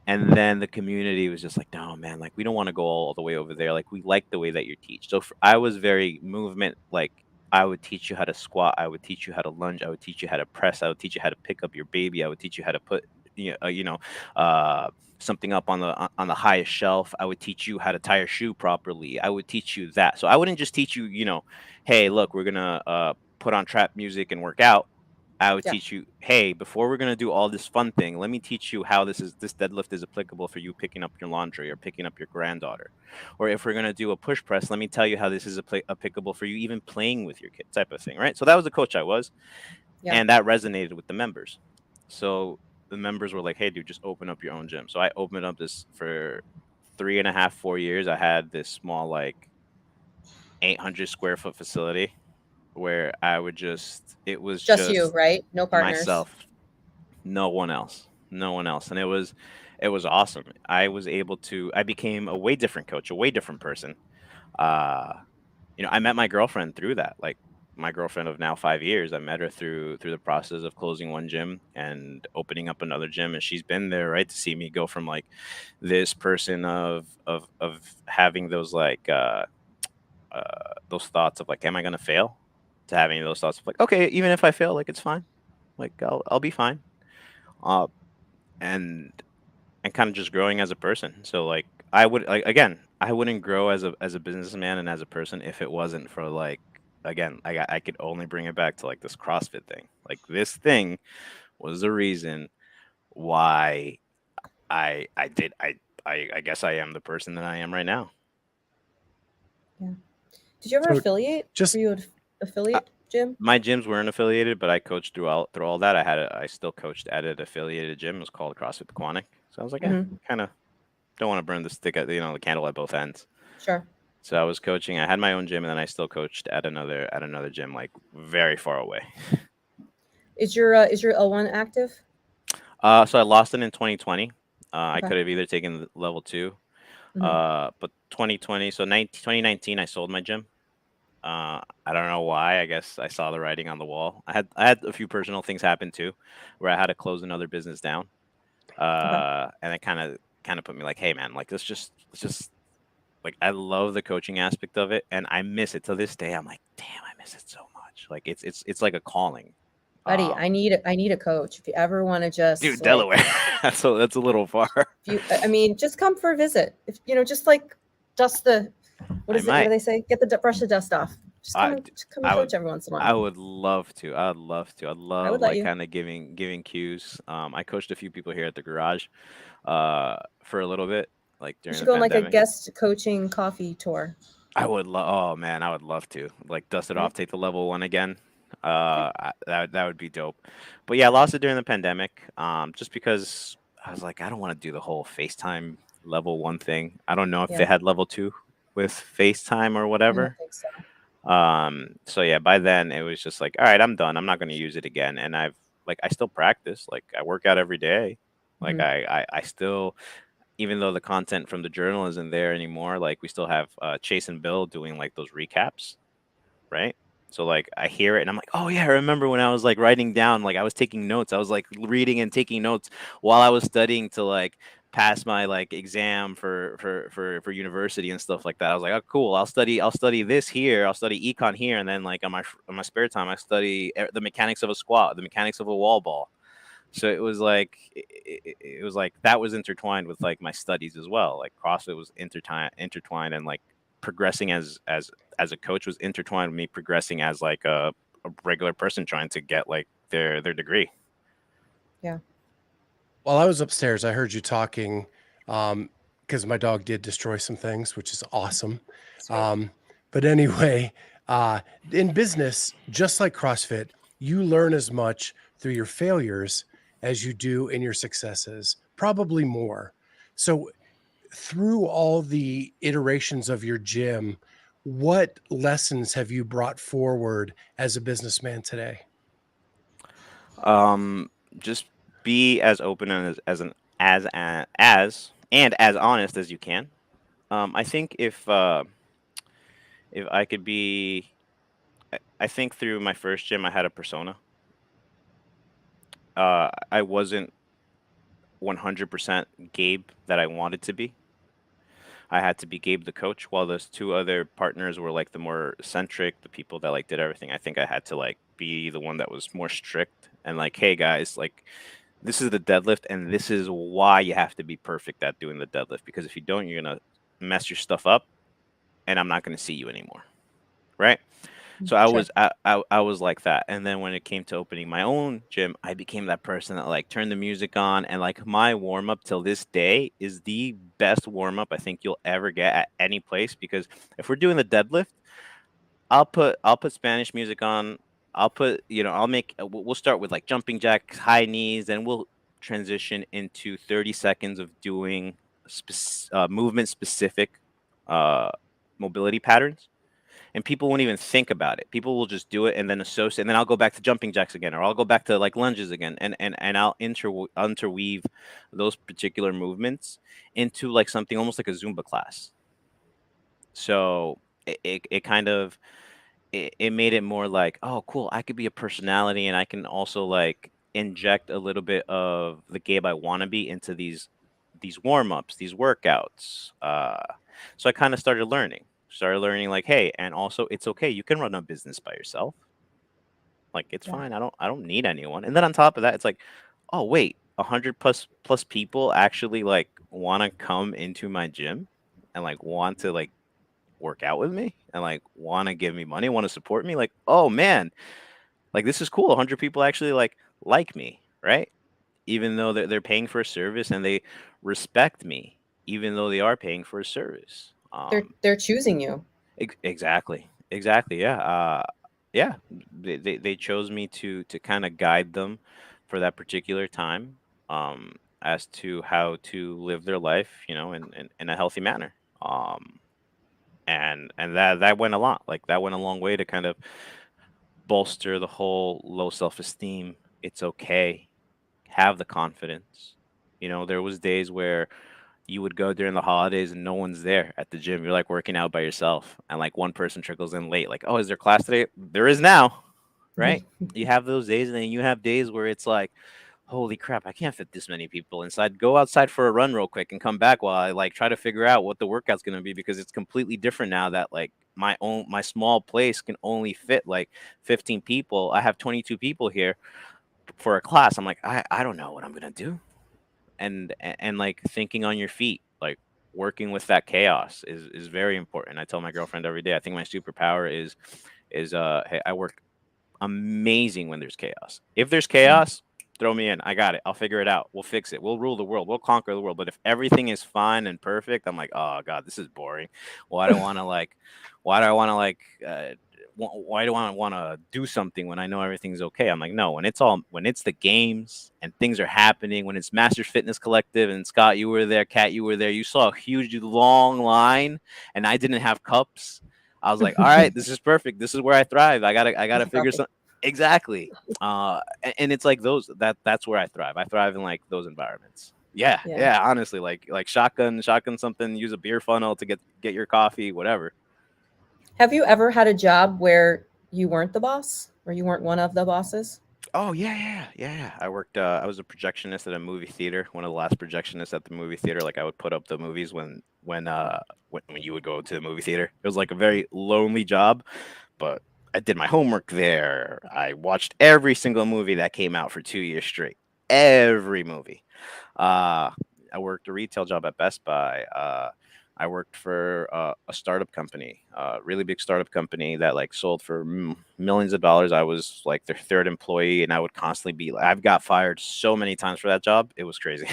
[SPEAKER 3] And then the community was just like, no, man, like we don't want to go all the way over there. Like we like the way that you teach. So I was very movement. Like I would teach you how to squat. I would teach you how to lunge. I would teach you how to press. I would teach you how to pick up your baby. I would teach you how to put, uh, something up on the highest shelf. I would teach you how to tie your shoe properly. I would teach you that. So I wouldn't just teach you, hey, look, we're gonna put on trap music and work out. I would
[SPEAKER 2] Yeah.
[SPEAKER 3] teach you, hey, before we're gonna do all this fun thing, let me teach you how this deadlift is applicable for you picking up your laundry or picking up your granddaughter. Or if we're gonna do a push press, let me tell you how this is applicable for you even playing with your kid, type of thing, right? So that was the coach I was,
[SPEAKER 2] Yeah.
[SPEAKER 3] and that resonated with the members. So the members were like, hey, dude, just open up your own gym. So I opened up this for 3.5, 4 years. I had this small, like 800 square foot facility. where I would it was
[SPEAKER 2] Just you,
[SPEAKER 3] just
[SPEAKER 2] right? No partners.
[SPEAKER 3] myself, no one else, no one else. And it was awesome. I became a way different coach, a way different person. Uh, I met my girlfriend through that. Like my girlfriend of now 5 years, I met her through the process of closing one gym and opening up another gym, and she's been there, right, to see me go from like this person of having those thoughts of like, am I gonna fail, to having those thoughts of like, okay, even if I fail, like it's fine, like I'll be fine, uh, and kind of just growing as a person. So like I wouldn't grow as a businessman and as a person if it wasn't for like, again, I could only bring it back to like this CrossFit thing. Like this thing was the reason why I did I guess I am the person that I am right now.
[SPEAKER 2] Yeah. Did you ever
[SPEAKER 1] So
[SPEAKER 2] affiliate?
[SPEAKER 1] just
[SPEAKER 2] Were you an affiliate gym?
[SPEAKER 3] My gyms weren't affiliated, but I coached through all that. I still coached at an affiliated gym. It was called CrossFit Quantic. So I was like, yeah,
[SPEAKER 2] Hmm.
[SPEAKER 3] kind of don't want to burn the stick at the candle at both ends.
[SPEAKER 2] Sure.
[SPEAKER 3] So I was coaching. I had my own gym, and then I still coached at another gym, like very far away.
[SPEAKER 2] Is your L1 active?
[SPEAKER 3] So I lost it in 2020. I
[SPEAKER 2] Okay.
[SPEAKER 3] could have either taken level two,
[SPEAKER 2] Hmm.
[SPEAKER 3] but 2020, so 2019, I sold my gym. I don't know why. I guess I saw the writing on the wall. I had a few personal things happen too, where I had to close another business down.
[SPEAKER 2] Okay.
[SPEAKER 3] And it kind of put me like, hey man, like let's just like, I love the coaching aspect of it, and I miss it to this day. I'm like, damn, I miss it so much. Like it's like a calling.
[SPEAKER 2] Buddy,
[SPEAKER 3] Um,
[SPEAKER 2] I need a coach. If you ever want to just
[SPEAKER 3] Dude,
[SPEAKER 2] like,
[SPEAKER 3] Delaware, that's a little far.
[SPEAKER 2] if you, I mean, just come for a visit. If just like dust the, what
[SPEAKER 3] I
[SPEAKER 2] is it? What do
[SPEAKER 3] might.
[SPEAKER 2] they say? Get the brush the dust off.
[SPEAKER 3] I
[SPEAKER 2] Just come and
[SPEAKER 3] I would
[SPEAKER 2] coach every once in a while.
[SPEAKER 3] I would love to. I'd love to. I'd
[SPEAKER 2] I would
[SPEAKER 3] love
[SPEAKER 2] let
[SPEAKER 3] like
[SPEAKER 2] you.
[SPEAKER 3] kind of giving cues. I coached a few people here at the garage, for a little bit, like
[SPEAKER 2] You
[SPEAKER 3] during
[SPEAKER 2] should
[SPEAKER 3] the
[SPEAKER 2] go on like a
[SPEAKER 3] pandemic.
[SPEAKER 2] guest coaching coffee tour.
[SPEAKER 3] I would love. Oh man, I would love to like dust it off,
[SPEAKER 2] Right?
[SPEAKER 3] take the level one again.
[SPEAKER 2] Okay.
[SPEAKER 3] That would be dope. But yeah, I lost it during the pandemic. Just because I was like, I don't want to do the whole FaceTime level one thing. I don't know if they
[SPEAKER 2] Yeah.
[SPEAKER 3] had level two with FaceTime or
[SPEAKER 2] I don't
[SPEAKER 3] whatever.
[SPEAKER 2] think so.
[SPEAKER 3] So yeah, by then it was just like, all right, I'm done. I'm not going to use it again. And I still practice. Like I work out every day. Like
[SPEAKER 2] Hmm.
[SPEAKER 3] I still, even though the content from the journal isn't there anymore, like we still have Chase and Bill doing like those recaps, right? So like I hear it and I'm like, oh yeah, I remember when I was like writing down, like I was taking notes. I was like reading and taking notes while I was studying to like pass my like exam for university and stuff like that. I was like, oh cool, I'll study this here, I'll study econ here, and then like on my spare time I study the mechanics of a squat, the mechanics of a wall ball. So it was like it was like that was intertwined with like my studies as well. Like CrossFit was intertwined, and like progressing as a coach was intertwined with me progressing as like a regular person trying to get like their degree.
[SPEAKER 2] Yeah.
[SPEAKER 1] while I was upstairs, I heard you talking because my dog did destroy some things, which is awesome.
[SPEAKER 2] Sweet.
[SPEAKER 1] Um, but anyway, uh, in business, just like CrossFit, you learn as much through your failures as you do in your successes, probably more. So, through all the iterations of your gym, what lessons have you brought forward as a businessman today?
[SPEAKER 3] Um, just be as open and as honest as you can. I think if I could be, I think through my first gym I had a persona. I wasn't 100% Gabe that I wanted to be. I had to be Gabe the coach, while those two other partners were like the more eccentric, the people that like did everything. I think I had to like be the one that was more strict and like, hey guys, like this is the deadlift, and this is why you have to be perfect at doing the deadlift, because if you don't, you're gonna mess your stuff up, and I'm not gonna see you anymore, right? So
[SPEAKER 2] Sure.
[SPEAKER 3] I was like that. And then when it came to opening my own gym, I became that person that like turned the music on, and like my warm up till this day is the best warm up I think you'll ever get at any place, because if we're doing the deadlift, I'll put Spanish music on. I'll put, I'll make we'll start with like jumping jacks, high knees, and we'll transition into 30 seconds of doing movement specific uh mobility patterns, and people won't even think about it. People will just do it and then associate, and then I'll go back to jumping jacks again, or I'll go back to like lunges again, and I'll interweave those particular movements into like something almost like a Zumba class. So it kind of it made it more like, oh, cool, I could be a personality, and I can also like inject a little bit of the Gabe I want to be into these warm ups, these workouts. So I kind of started learning like, hey, and also it's okay, you can run a business by yourself. Like it's
[SPEAKER 2] Yeah.
[SPEAKER 3] fine. I don't need anyone. And then on top of that, it's like, oh wait, 100 plus people actually like want to come into my gym and like want to like work out with me and like want to give me money, want to support me. Like, oh man, like this is cool. 100 people actually like me, right? Even though they're paying for a service, and they respect me, even though they are paying for a service.
[SPEAKER 2] They're choosing you.
[SPEAKER 3] Exactly, exactly. Yeah, yeah. They chose me to kind of guide them for that particular time, as to how to live their life, in a healthy manner. And that went a lot. Like that went a long way to kind of bolster the whole low self-esteem. It's okay. Have the confidence. There was days where you would go during the holidays and no one's there at the gym. You're like working out by yourself, and like one person trickles in late. Like, oh, is there class today? There is now, right? You have those days, and then you have days where it's like, holy crap, I can't fit this many people inside. Go outside for a run real quick and come back while I like try to figure out what the workout's gonna be, because it's completely different now that like my small place can only fit like 15 people. I have 22 people here for a class. I'm like, I don't know what I'm gonna do. And like thinking on your feet, like working with that chaos is very important. I tell my girlfriend every day, I think my superpower is hey, I work amazing when there's chaos. If there's chaos, throw me in. I got it. I'll figure it out. We'll fix it. We'll rule the world. We'll conquer the world. But if everything is fine and perfect, I'm like, oh god, this is boring. Why do I want to like? Why do I want to like? Why do I want to do something when I know everything's okay? I'm like, no. When it's the games and things are happening, when it's Masters Fitness Collective and Scott, you were there, Kat, you were there. You saw a huge long line, and I didn't have cups. I was like, all right, this is perfect. This is where I thrive. I gotta figure something. Exactly. And it's like that's where I thrive. I thrive in like those environments. Yeah,
[SPEAKER 2] Yeah.
[SPEAKER 3] yeah. Honestly, like shotgun something. Use a beer funnel to get your coffee, whatever.
[SPEAKER 2] Have you ever had a job where you weren't the boss, where you weren't one of the bosses?
[SPEAKER 3] Oh yeah. I worked. I was a projectionist at a movie theater. One of the last projectionists at the movie theater. Like I would put up the movies when you would go to the movie theater. It was like a very lonely job, but I did my homework there. I watched every single movie that came out for 2 years straight. Every movie. Uh, I worked a retail job at Best Buy. I worked for a startup company, a really big startup company that like sold for millions of dollars. I was like their third employee, and I would constantly be. I've got fired so many times for that job. It was crazy.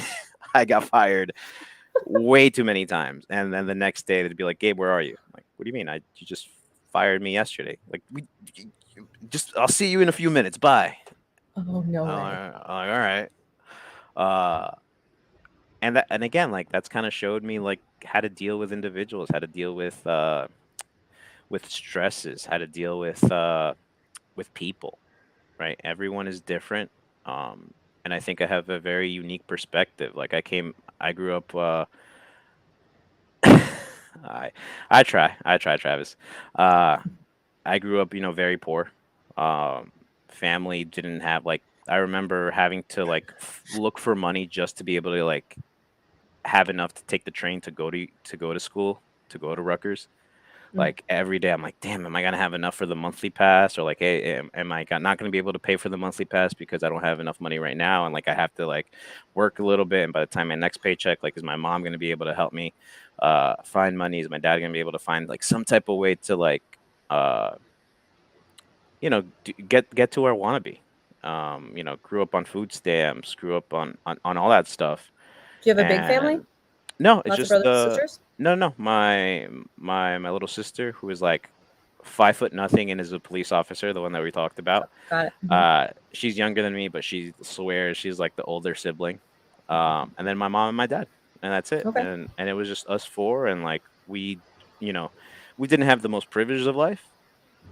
[SPEAKER 3] I got fired way too many times, and then the next day they'd be like, "Gabe, where are you?" I'm like, what do you mean? You just fired me yesterday. Like just I'll see you in a few minutes. Bye.
[SPEAKER 2] Oh, no way.
[SPEAKER 3] I'm like, all right. Uh, and again, like that's kind of showed me like how to deal with individuals, how to deal with stresses, how to deal with people, right? Everyone is different. And I think I have a very unique perspective. Like I grew up I I try, Travis. Uh I grew up, very poor. Um Family didn't have like I remember having to like look for money just to be able to like have enough to take the train to go to school, to go to Rutgers.
[SPEAKER 2] Mm.
[SPEAKER 3] Like every day, I'm like, damn, am I gonna have enough for the monthly pass? Or like, hey, am I not gonna be able to pay for the monthly pass because I don't have enough money right now? And like, I have to like work a little bit. And by the time my next paycheck, like, is my mom gonna be able to help me find money? Is my dad gonna be able to find like some type of way to like, uh, get to where I want to be? Grew up on food stamps, grew up on all that stuff.
[SPEAKER 2] Do you have a big family?
[SPEAKER 3] And no, it's
[SPEAKER 2] Lots of
[SPEAKER 3] just
[SPEAKER 2] brothers and sisters?
[SPEAKER 3] no. My little sister, who is like 5 foot nothing and is a police officer, the one that we talked about.
[SPEAKER 2] Got it. Mhm.
[SPEAKER 3] She's younger than me, but she swears she's like the older sibling. And then my mom and my dad, and that's it.
[SPEAKER 2] Okay.
[SPEAKER 3] And it was just us four, and like you know, we didn't have the most privileges of life,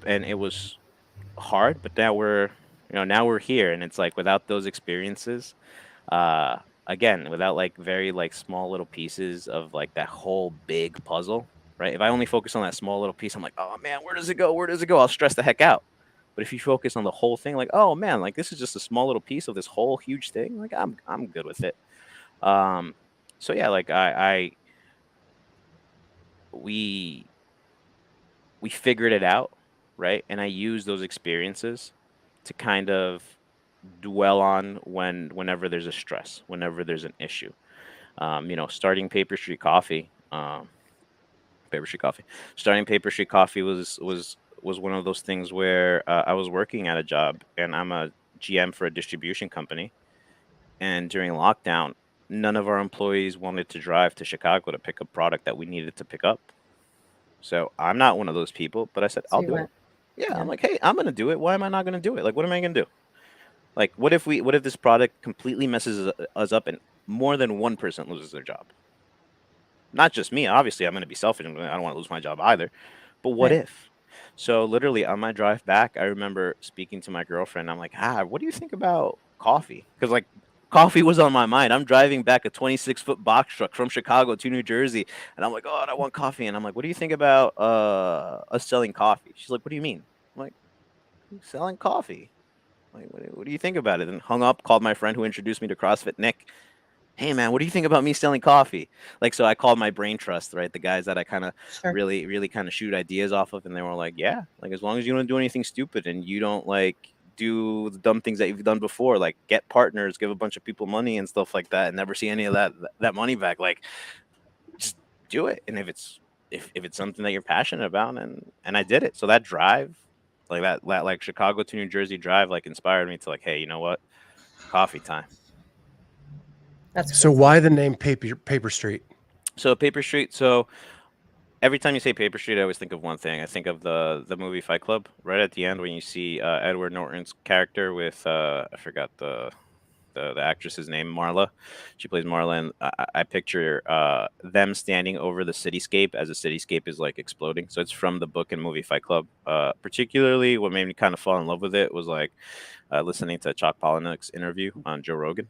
[SPEAKER 3] and it was hard. But now now we're here, and it's like without those experiences, uh, again, without like very like small little pieces of like that whole big puzzle, right? If I only focus on that small little piece, I'm like, oh man, where does it go? Where does it go? I'll stress the heck out. But if you focus on the whole thing, like, oh man, like this is just a small little piece of this whole huge thing, like I'm good with it. Um, so yeah, like I we we figured it out, right? And I use those experiences to kind of dwell on whenever there's a stress, whenever there's an issue. Starting Paper Street Coffee, Paper Street Coffee, starting Paper Street Coffee was one of those things where I was working at a job, and I'm a GM for a distribution company. And during lockdown, none of our employees wanted to drive to Chicago to pick up product that we needed to pick up. So I'm not one of those people, but I said,
[SPEAKER 2] So
[SPEAKER 3] I'll
[SPEAKER 2] you
[SPEAKER 3] do it.
[SPEAKER 2] went,
[SPEAKER 3] Yeah, I'm
[SPEAKER 2] yeah,
[SPEAKER 3] like, hey, I'm gonna do it. Why am I not gonna do it? Like, what am I gonna do? Like, what if this product completely messes us up and more than one person loses their job? Not just me. Obviously, I'm gonna be selfish. I don't want to lose my job either. But what
[SPEAKER 2] right.
[SPEAKER 3] if? So literally on my drive back, I remember speaking to my girlfriend. I'm like, what do you think about coffee? Because like coffee was on my mind. I'm driving back a 26-foot box truck from Chicago to New Jersey, and I'm like, oh, I want coffee. And I'm like, what do you think about us selling coffee? She's like, what do you mean? I'm like, selling coffee. Like, what do you think about it? And hung up, called my friend who introduced me to CrossFit, Nick. Hey man, what do you think about me selling coffee? Like, so I called my brain trust, right? The guys that I kind of
[SPEAKER 2] Sure.
[SPEAKER 3] really kind of shoot ideas off of, and they were like, yeah, like as long as you don't do anything stupid and you don't like do the dumb things that you've done before, like get partners, give a bunch of people money and stuff like that, and never see any of that money back, like just do it. And if it's something that you're passionate about, and I did it. So that drive, like that like Chicago to New Jersey drive, like inspired me to like, hey, you know what? Coffee time.
[SPEAKER 2] That's
[SPEAKER 1] So
[SPEAKER 2] crazy.
[SPEAKER 1] why the name Paper Street?
[SPEAKER 3] So Paper Street. So every time you say Paper Street, I always think of one thing. I think of the movie Fight Club. Right at the end, when you see Edward Norton's character with I forgot the actress's name, Marla. She plays Marla, and I picture them standing over the cityscape as the cityscape is like exploding. So it's from the book and movie Fight Club. Particularly, what made me kind of fall in love with it was like listening to Chuck Palahniuk's interview on Joe Rogan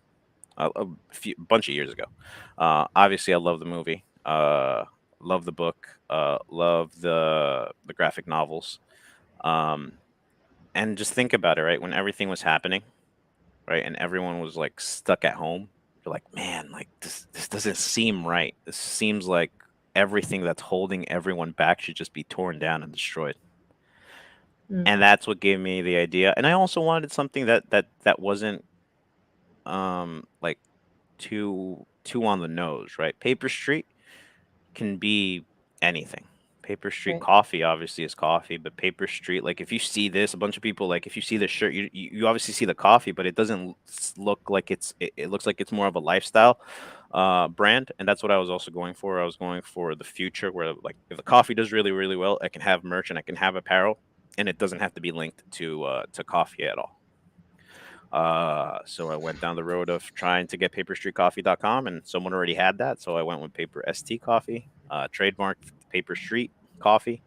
[SPEAKER 3] bunch of years ago. Obviously, I love the movie. Love the book. Love the graphic novels. Um, and just think about it, right? When everything was happening, right, and everyone was like stuck at home, you're like, man, like this doesn't seem right. This seems like everything that's holding everyone back should just be torn down and destroyed.
[SPEAKER 2] Mm,
[SPEAKER 3] And that's what gave me the idea. And I also wanted something that wasn't like too on the nose, right? Paper Street can be anything. Paper Street
[SPEAKER 2] right.
[SPEAKER 3] coffee obviously is coffee, but Paper Street, like if you see this, a bunch of people like if you see this shirt, you obviously see the coffee, but it doesn't look like it looks like it's more of a lifestyle brand, and that's what I was also going for. I was going for the future where like if the coffee does really well, I can have merch and I can have apparel, and it doesn't have to be linked to coffee at all. So I went down the road of trying to get paperstreetcoffee.com, and someone already had that. So I went with Paper ST Coffee, trademarked Paper Street Coffee,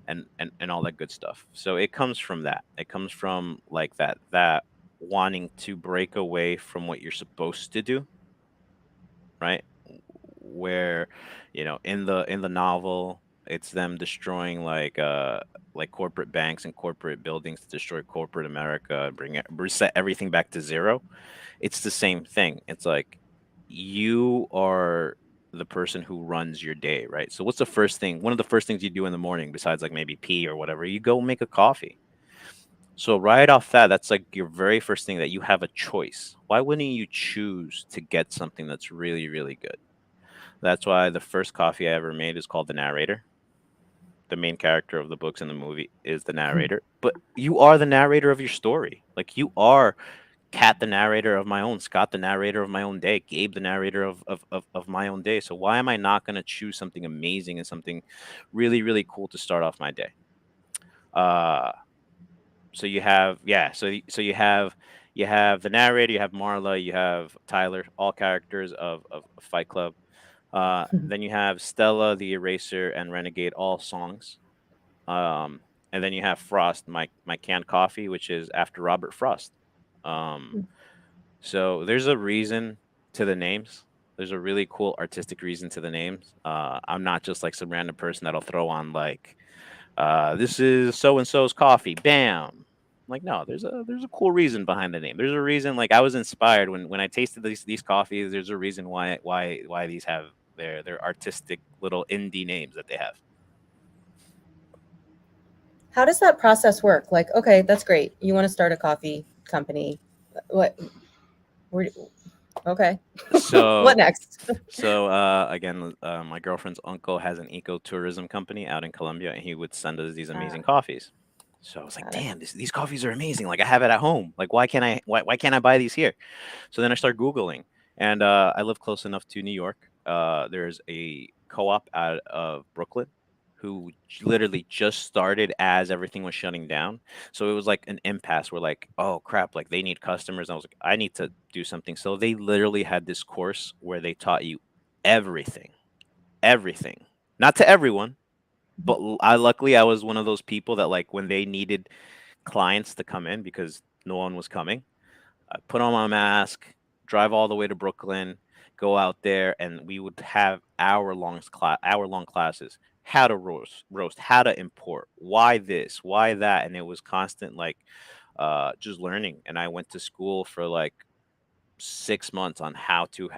[SPEAKER 3] and all that good stuff. So it comes from that. It comes from like that wanting to break away from what you're supposed to do, right? Where, in the novel, it's them destroying like corporate banks and corporate buildings to destroy corporate America and reset everything back to zero. It's the same thing. It's like you are the person who runs your day, right? So what's the first thing? One of the first things you do in the morning, besides like maybe pee or whatever, you go make a coffee. So right off that's like your very first thing that you have a choice. Why wouldn't you choose to get something that's really good? That's why the first coffee I ever made is called The Narrator. The main character of the books and the movie is the
[SPEAKER 2] Hmm.
[SPEAKER 3] narrator, but you are the narrator of your story. Like you are Kat, the narrator of my own, Scott, the narrator of my own day, Gabe, the narrator of my own day. So why am I not going to choose something amazing and something really cool to start off my day? Uh, so you have, yeah, so you have the narrator, you have Marla, you have Tyler, all characters of Fight Club. Then you have Stella, the Eraser, and Renegade, all songs. And then you have Frost, my canned coffee, which is after Robert Frost. Um,
[SPEAKER 2] Mm.
[SPEAKER 3] so there's a reason to the names. There's a really cool artistic reason to the names. I'm not just like some random person that'll throw on like, this is so and so's coffee. Bam. Like no, there's a cool reason behind the name. There's a reason. Like I was inspired when I tasted these coffees. There's a reason why these have their artistic little indie names that they have.
[SPEAKER 2] How does that process work? Like, okay, that's great. You want to start a coffee company. What? Where, okay. What
[SPEAKER 3] So
[SPEAKER 2] next?
[SPEAKER 3] again, my girlfriend's uncle has an ecotourism company out in Colombia, and he would send us these
[SPEAKER 2] Ah,
[SPEAKER 3] amazing coffees. So I was like,
[SPEAKER 2] got it.
[SPEAKER 3] damn, these coffees are amazing. Like I have it at home. Like why can't I buy these here? So then I start Googling, and I live close enough to New York. There's a co-op out of Brooklyn who literally just started as everything was shutting down. So it was like an impasse. We're like, oh crap, like they need customers. I was like, I need to do something. So they literally had this course where they taught you everything, everything. Not to everyone,
[SPEAKER 2] Mhm.
[SPEAKER 3] but luckily I was one of those people that like when they needed clients to come in because no one was coming, I put on my mask, drive all the way to Brooklyn, go out there, and we would have hour long classes. How to roast, how to import, why this, why that, and it was constant like just learning. And I went to school for like 6 months on how to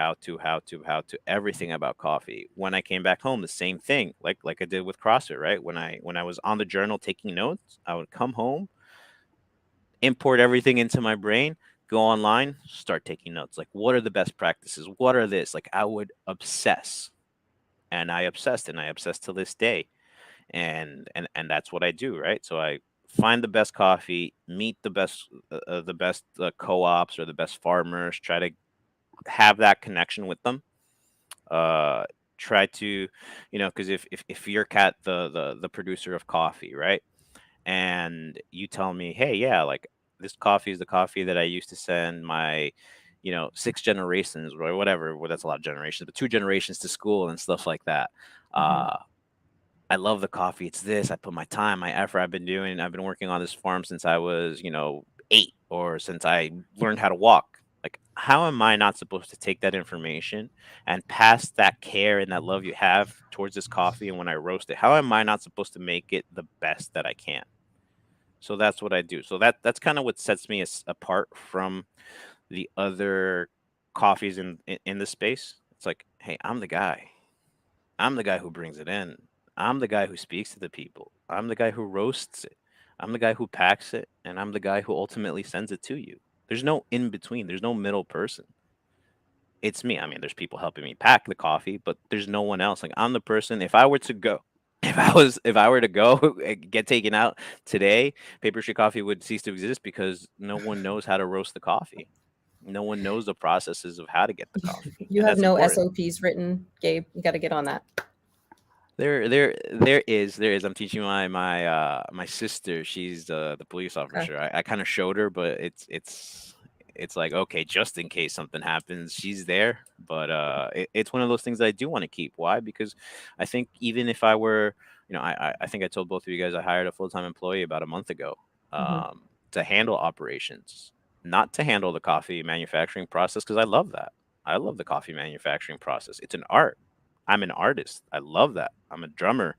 [SPEAKER 3] everything about coffee. When I came back home, the same thing, like I did with CrossFit, right? When I was on the journal taking notes, I would come home, import everything into my brain, go online, start taking notes. Like, what are the best practices? What are this? Like, I would obsess, and I obsessed to this day. And that's what I do, right? So I find the best coffee, meet the best co-ops or the best farmers, try to have that connection with them. Uh, try to, because if you're cat the producer of coffee, right? And you tell me, hey, yeah, like this coffee is the coffee that I used to send my, six generations or whatever. Well, that's a lot of generations, but two generations to school and stuff like that.
[SPEAKER 2] Mhm.
[SPEAKER 3] Uh, I love the coffee. It's this. I put my time, my effort. I've been working on this farm since I was, 8 or since I learned how to walk. Like, how am I not supposed to take that information and pass that care and that love you have towards this coffee? And when I roast it, how am I not supposed to make it the best that I can? So that's what I do. So that's kind of what sets me apart from the other coffees in the space. It's like, hey, I'm the guy. I'm the guy who brings it in. I'm the guy who speaks to the people. I'm the guy who roasts it. I'm the guy who packs it, and I'm the guy who ultimately sends it to you. There's no in between. There's no middle person. It's me. I mean, there's people helping me pack the coffee, but there's no one else. Like I'm the person. If I were to go, if I were to go and get taken out today, Paper Street Coffee would cease to exist because no one knows how to roast the coffee. No one knows the processes of how to get the coffee,
[SPEAKER 2] You
[SPEAKER 3] and
[SPEAKER 2] have
[SPEAKER 3] that's
[SPEAKER 2] no
[SPEAKER 3] important.
[SPEAKER 2] SOPs written, Gabe. You got to get on that.
[SPEAKER 3] There is. I'm teaching my sister. She's the police
[SPEAKER 2] Okay.
[SPEAKER 3] officer. I kind of showed her, but it's like okay, just in case something happens, she's there. But it's one of those things that I do want to keep. Why? Because I think even if I were, I think I told both of you guys I hired a full time employee about a month ago
[SPEAKER 2] Hmm.
[SPEAKER 3] to handle operations, not to handle the coffee manufacturing process because I love that. I love the coffee manufacturing process. It's an art. I'm an artist. I love that. I'm a drummer.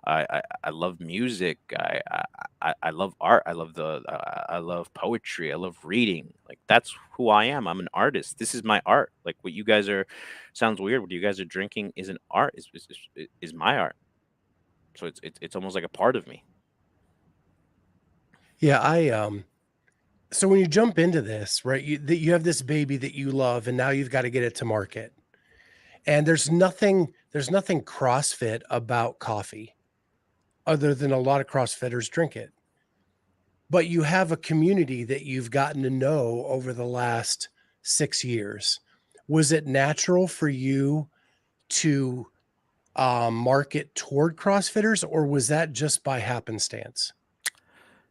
[SPEAKER 3] I love music. I love art. I love poetry. I love reading. Like that's who I am. I'm an artist. This is my art. Like what you guys are sounds weird. What you guys are drinking is an art. Is my art. So it's almost like a part of me.
[SPEAKER 1] Yeah, so when you jump into this, right, you have this baby that you love and now you've got to get it to market. And there's nothing CrossFit about coffee other than a lot of CrossFitters drink it. But you have a community that you've gotten to know over the last 6 years. Was it natural for you to market toward CrossFitters, or was that just by happenstance?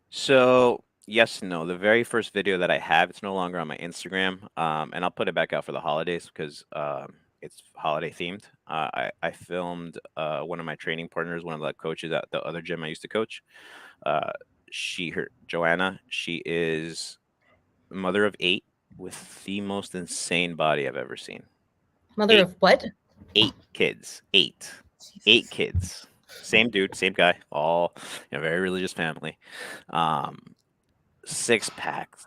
[SPEAKER 3] So yes, and no. The very first video that I have, it's no longer on my Instagram, and I'll put it back out for the holidays because It's holiday themed. I filmed one of my training partners, one of the coaches at the other gym I used to coach. Uh, her Joanna. She is a mother of 8 with the most insane body I've ever seen.
[SPEAKER 2] Mother
[SPEAKER 3] Eight
[SPEAKER 2] of what?
[SPEAKER 3] 8 kids. 8
[SPEAKER 2] Jesus.
[SPEAKER 3] kids. Same dude, same guy. All very religious family. Um, 6 packs,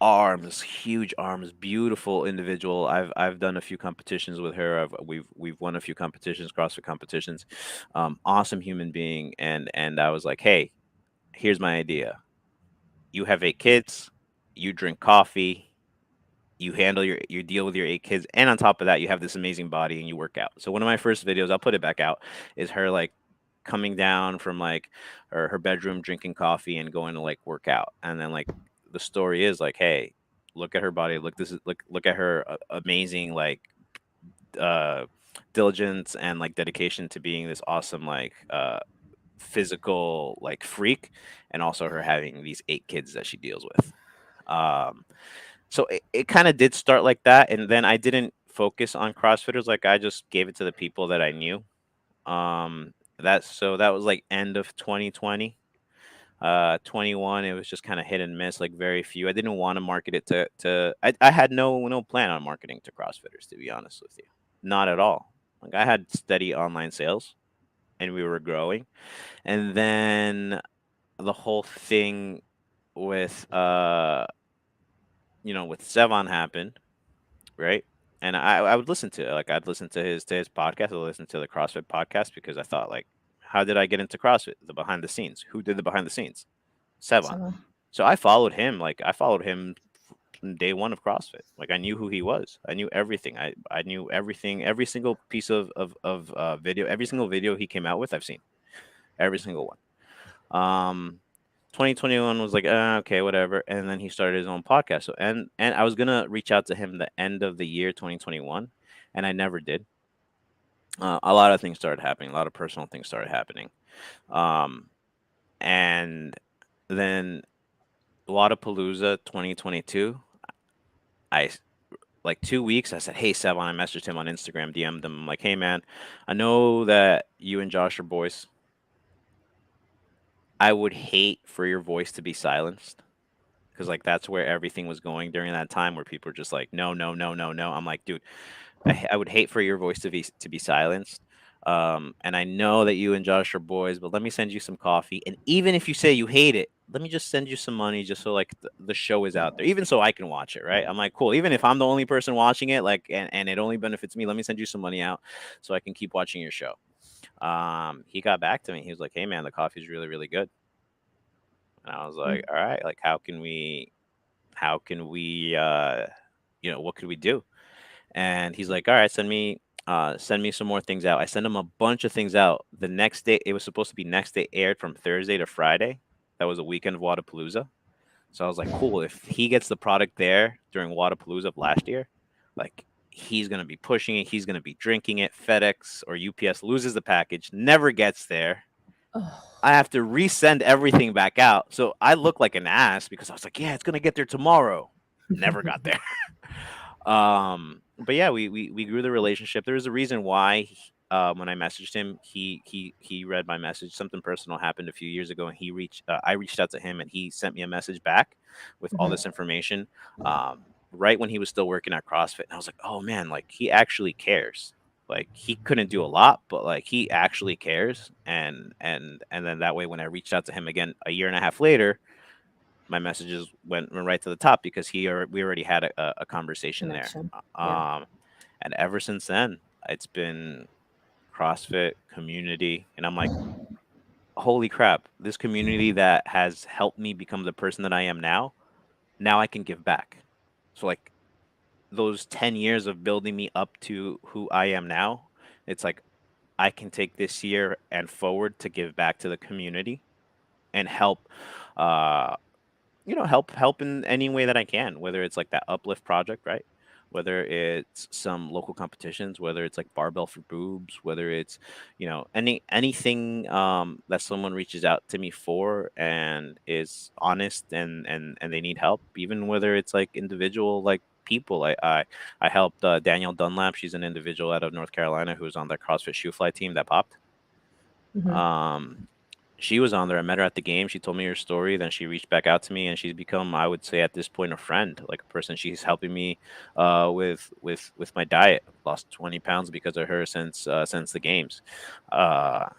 [SPEAKER 3] arms, huge arms, beautiful individual. I've done a few competitions with her. We've won a few competitions, CrossFit competitions. Awesome human being, and I was like, hey, here's my idea. You have 8 kids. You drink coffee. You handle you deal with your 8 kids, and on top of that, you have this amazing body and you work out. So one of my first videos, I'll put it back out, is her like coming down from like her bedroom, drinking coffee, and going to like work out. And then like the story is like, hey, look at her body. Look at her amazing like uh diligence and like dedication to being this awesome like physical like freak, and also her having these 8 kids that she deals with. Um, so it kind of did start like that, and then I didn't focus on CrossFitters. Like I just gave it to the people that I knew. That was like end of 2020. 21, it was just kind of hit and miss, like very few. I didn't want to market it I had no plan on marketing to CrossFitters, to be honest with you. Not at all. Like I had steady online sales and we were growing. And then the whole thing with with Sevon happened, right? And I would listen to it. Like I'd listen to his podcast. I'd listen to the CrossFit podcast because I thought like, how did I get into CrossFit? The behind the scenes. Who did the behind the scenes? Sevon.
[SPEAKER 2] So,
[SPEAKER 3] So I followed him. Like I followed him from day one of CrossFit. Like I knew who he was. I knew everything. I knew everything. Every single piece of video. Every single video he came out with, I've seen. Every single one. 2021 was like, okay, whatever. And then he started his own podcast. So and I was gonna reach out to him the end of the year 2021, and I never did. A lot of things started happening. A lot of personal things started happening. Um, and then Wadapalooza 2022. I like 2 weeks. I said, "Hey, Sevon." I messaged him on Instagram, DM'd him. I'm like, "Hey, man, I know that you and Josh are boys. I would hate for your voice to be silenced because like that's where everything was going during that time, where people were just like, no, no, no, no, no." I'm like, dude, I would hate for your voice to be silenced. And I know that you and Josh are boys, but let me send you some coffee. And even if you say you hate it, let me just send you some money just so like the show is out there, even so I can watch it, right? I'm like, cool. Even if I'm the only person watching it, like, and it only benefits me, let me send you some money out so I can keep watching your show. He got back to me. He was like, hey man, the coffee is really, really good. And I was like, all right, like how can we what could we do? And he's like, all right, send me some more things out. I sent him a bunch of things out. The next day, it was supposed to be next day aired from Thursday to Friday. That was a weekend of Wadapalooza. So I was like, cool. If he gets the product there during Wadapalooza of last year, like he's gonna be pushing it, he's gonna be drinking it. FedEx or UPS loses the package, never gets there.
[SPEAKER 2] oh,
[SPEAKER 3] I have to resend everything back out. So I look like an ass because I was like, yeah, it's gonna get there tomorrow. Never got there. But yeah, we grew the relationship. There was a reason why when I messaged him, he read my message. Something personal happened a few years ago, and I reached out to him, and he sent me a message back with all this information. Right when he was still working at CrossFit, and I was like, oh man, like he actually cares. Like he couldn't do a lot, but like he actually cares. And then that way, when I reached out to him again a year and a half later, my messages went right to the top because we already had a conversation there.
[SPEAKER 2] connection. Yeah.
[SPEAKER 3] And ever since then, it's been CrossFit community, and I'm like, holy crap, this community that has helped me become the person that I am now. Now I can give back. So like those 10 years of building me up to who I am now, it's like I can take this year and forward to give back to the community and help uh help in any way that I can, whether it's like that uplift project, right? Whether it's some local competitions, whether it's like barbell for boobs, whether it's, anything that someone reaches out to me for and is honest and they need help, even whether it's like individual like people. I helped Danielle Dunlap. She's an individual out of North Carolina who was on the CrossFit Shoe Fly team that popped.
[SPEAKER 2] Mhm.
[SPEAKER 3] She was on there. I met her at the game. She told me her story. Then she reached back out to me, and she's become, I would say, at this point, a friend, like a person. She's helping me with my diet. Lost 20 pounds because of her since the games. Uh,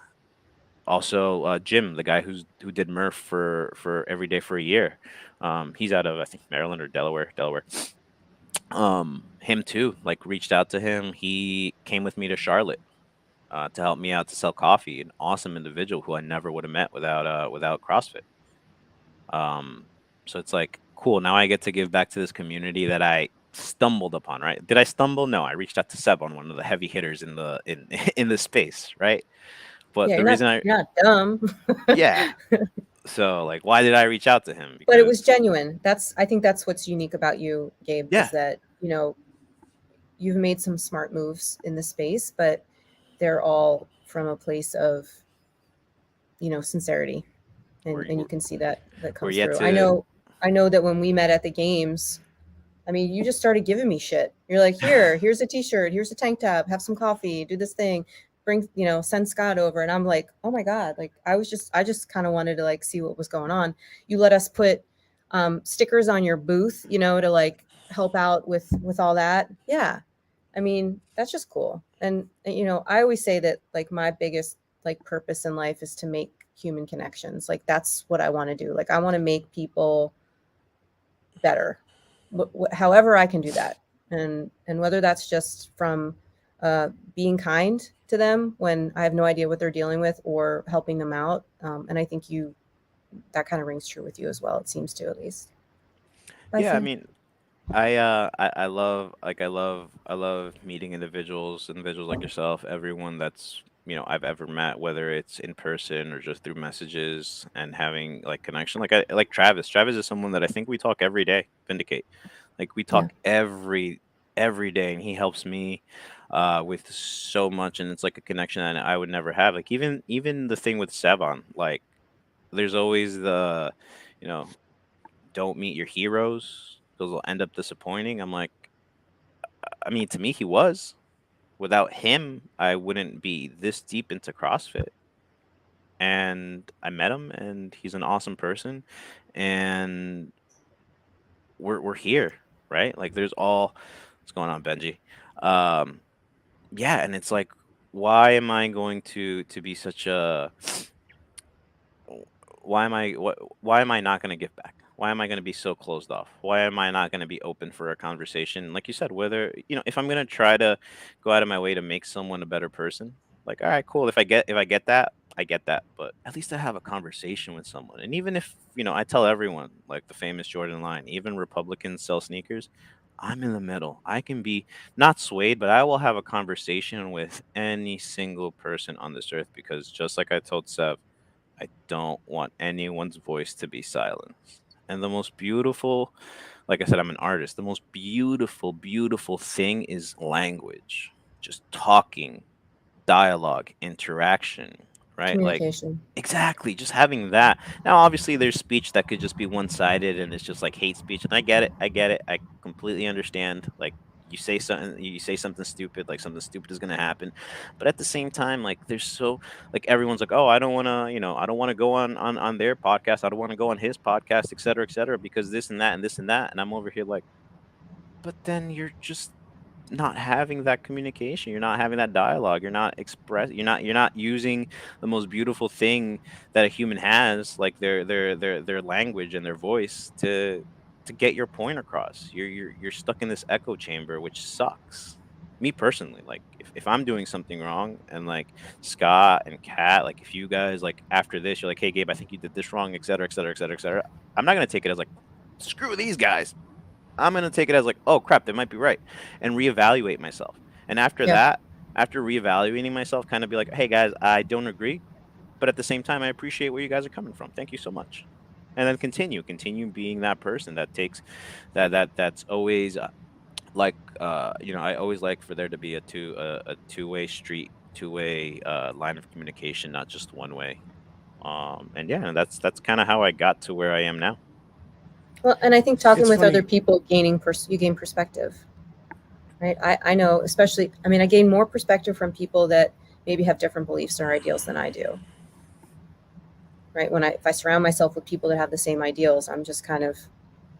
[SPEAKER 3] Also, Jim, the guy who did Murph for every day for a year. He's out of, I think, Maryland or Delaware. Delaware. Him too. Like, reached out to him. He came with me to Charlotte to help me out to sell coffee. An awesome individual who I never would have met without CrossFit. Um, so it's like, cool. Now I get to give back to this community that I stumbled upon. Right? Did I stumble? No, I reached out to Seb on one of the heavy hitters in in the space. Right? But
[SPEAKER 2] Yeah,
[SPEAKER 3] the reason
[SPEAKER 2] you're not dumb.
[SPEAKER 3] yeah. So, like, why did I reach out to him?
[SPEAKER 2] But it was
[SPEAKER 3] Because
[SPEAKER 2] genuine. I think that's what's unique about you, Gabe,
[SPEAKER 3] yeah,
[SPEAKER 2] is that, you've made some smart moves in the space, but they're all from a place of, sincerity.
[SPEAKER 3] we're
[SPEAKER 2] And you can see that
[SPEAKER 3] we're
[SPEAKER 2] comes
[SPEAKER 3] yet
[SPEAKER 2] through.
[SPEAKER 3] to
[SPEAKER 2] I know that when we met at the games, I mean, you just started giving me shit. You're like, here's a t-shirt, here's a tank top, have some coffee, do this thing, bring, send Scott over. And I'm like, oh my God. Like, I just kind of wanted to like see what was going on. You let us put stickers on your booth, to like help out with all that. Yeah. I mean, that's just cool. And I always say that like my biggest like purpose in life is to make human connections. Like that's what I want to do. Like I want to make people better, however I can do that. And whether that's just from being kind to them when I have no idea what they're dealing with, or helping them out. And I think that kind of rings true with you as well. It seems to, at least. Bye,
[SPEAKER 3] yeah. I
[SPEAKER 2] Finn.
[SPEAKER 3] mean, I love, like, I love meeting individuals like yourself, everyone that's, I've ever met, whether it's in person or just through messages, and having like connection. Like, I like Travis. Travis is someone that I think we talk every day. Vindicate. Like, we
[SPEAKER 2] Yeah.
[SPEAKER 3] talk every day, and he helps me with so much, and it's like a connection that I would never have. Like, even the thing with Sevon, like, there's always the, you know, don't meet your heroes, those will end up disappointing. I'm like, I mean, to me, he was. Without him, I wouldn't be this deep into CrossFit. And I met him, and he's an awesome person. And we're here, right? Like, there's all what's going on, Benji. Um, yeah, and it's like, why am I going to be such a why am I not going to give back? Why am I going to be so closed off? Why am I not going to be open for a conversation? Like you said, whether, if I'm going to try to go out of my way to make someone a better person, like, all right, cool. If I get that, I get that. But at least I have a conversation with someone. And even if, I tell everyone, like the famous Jordan line, even Republicans sell sneakers. I'm in the middle. I can be not swayed, but I will have a conversation with any single person on this earth, because just like I told Sev, I don't want anyone's voice to be silenced. And the most beautiful, like I said, I'm an artist. The most beautiful, beautiful thing is language. Just talking, dialogue, interaction, right? Like,
[SPEAKER 2] Communication.
[SPEAKER 3] exactly, just having that. Now, obviously, there's speech that could just be one-sided, and it's just like hate speech, and I get it. I get it. I completely understand. Like, you say something stupid, like something stupid is gonna happen. But at the same time, like, there's so, like, everyone's like, oh, I don't wanna go on their podcast. I don't want to go on his podcast, et cetera, because this and that and this and that. And I'm over here like, but then you're just not having that communication. You're not having that dialogue. You're not using the most beautiful thing that a human has, like their language and their voice, to get your point across. You're stuck in this echo chamber, which sucks. Me personally, like, if I'm doing something wrong, and like Scott and Kat, like, if you guys, like, after this, you're like, hey Gabe, I think you did this wrong, et cetera, et cetera, et cetera, et cetera, I'm not gonna take it as like, screw these guys. I'm gonna take it as like, oh crap, they might be right, and reevaluate myself. And after
[SPEAKER 2] Yeah.
[SPEAKER 3] that, after reevaluating myself, kind of be like, hey guys, I don't agree, but at the same time, I appreciate where you guys are coming from. Thank you so much. And then continue being that person that takes that's always I always like for there to be a two-way street, two-way line of communication, not just one way. And yeah, and that's kind of how I got to where I am now.
[SPEAKER 2] Well, and I think talking
[SPEAKER 1] It's
[SPEAKER 2] with other
[SPEAKER 1] funny.
[SPEAKER 2] people, you gain perspective, right? I know, especially, I mean, I gain more perspective from people that maybe have different beliefs or ideals than I do, right? If I surround myself with people that have the same ideals, I'm just kind of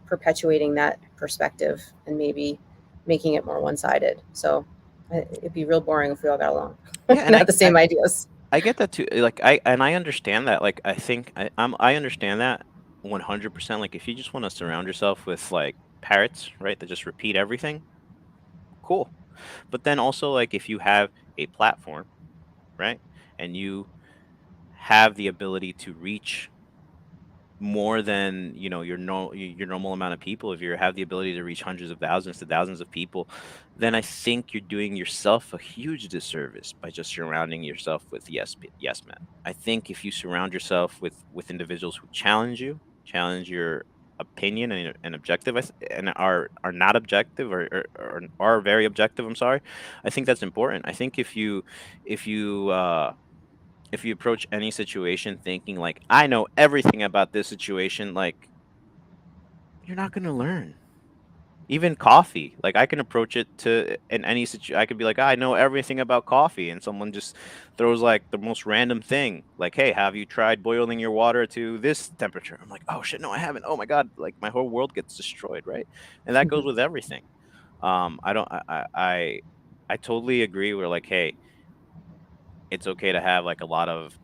[SPEAKER 2] perpetuating that perspective and maybe making it more one-sided. So it'd be real boring if we all got along
[SPEAKER 3] Yeah,
[SPEAKER 2] and had the same ideas.
[SPEAKER 3] I get that too. Like I understand that. Like I think I understand that 100%. Like if you just want to surround yourself with like parrots, right, that just repeat everything, cool. But then also like if you have a platform, right, and you have the ability to reach more than your normal amount of people, if you have the ability to reach hundreds of thousands to thousands of people, then I think you're doing yourself a huge disservice by just surrounding yourself with yes men. I think if you surround yourself with individuals who challenge your opinion and objective, and are not objective, or are very objective, I'm sorry, I think that's important. I think if you if you approach any situation thinking like I know everything about this situation, like you're not going to learn. Even coffee, like I can approach it to in any situation. I could be like, I know everything about coffee, and someone just throws like the most random thing, like, "Hey, have you tried boiling your water to this temperature?" I'm like, "Oh shit, no, I haven't." Oh my god, like my whole world gets destroyed, right? And that goes with everything. I don't, I totally agree. We're like, hey, it's okay to have like a lot of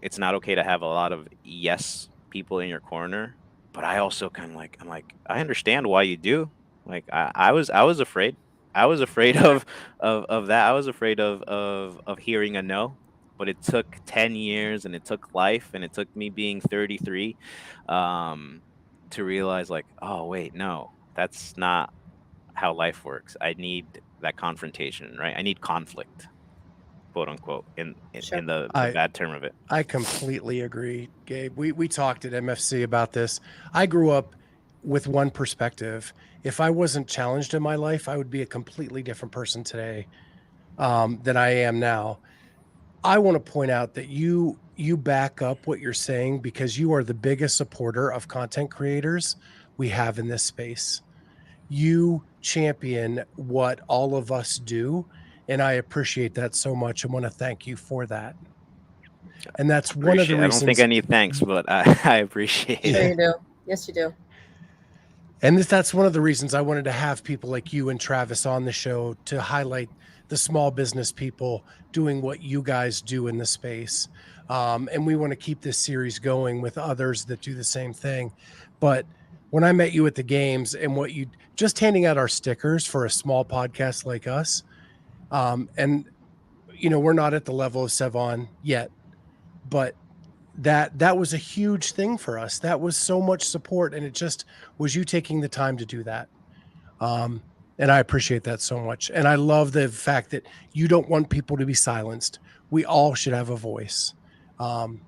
[SPEAKER 3] it's not okay to have a lot of yes people in your corner, but I also kind of like I'm like I understand why you do. Like I was afraid. I was afraid of that. I was afraid of hearing a no, but it took 10 years, and it took life, and it took me being 33 um to realize like, oh wait, no. That's not how life works. I need that confrontation, right? I need conflict, quote unquote,
[SPEAKER 2] Sure.
[SPEAKER 3] in the
[SPEAKER 1] I
[SPEAKER 3] bad term of it.
[SPEAKER 1] I completely agree, Gabe. We talked at MFC about this. I grew up with one perspective. If I wasn't challenged in my life, I would be a completely different person today than I am now. I want to point out that you back up what you're saying because you are the biggest supporter of content creators we have in this space. You champion what all of us do, and I appreciate that so much. I want to thank you for that. And that's one of the
[SPEAKER 3] Appreciate. I don't think I
[SPEAKER 1] reasons.
[SPEAKER 3] need thanks, but I appreciate
[SPEAKER 2] Sure
[SPEAKER 3] it.
[SPEAKER 2] you do. Yes, you do.
[SPEAKER 1] And that's one of the reasons I wanted to have people like you and Travis on the show to highlight the small business people doing what you guys do in the space. And we want to keep this series going with others that do the same thing. But when I met you at the games and what you just handing out our stickers for a small podcast like us, and we're not at the level of Sevon yet, but that was a huge thing for us. That was so much support, and it just was you taking the time to do that. Um, and I appreciate that so much. And I love the fact that you don't want people to be silenced. We all should have a voice. Um,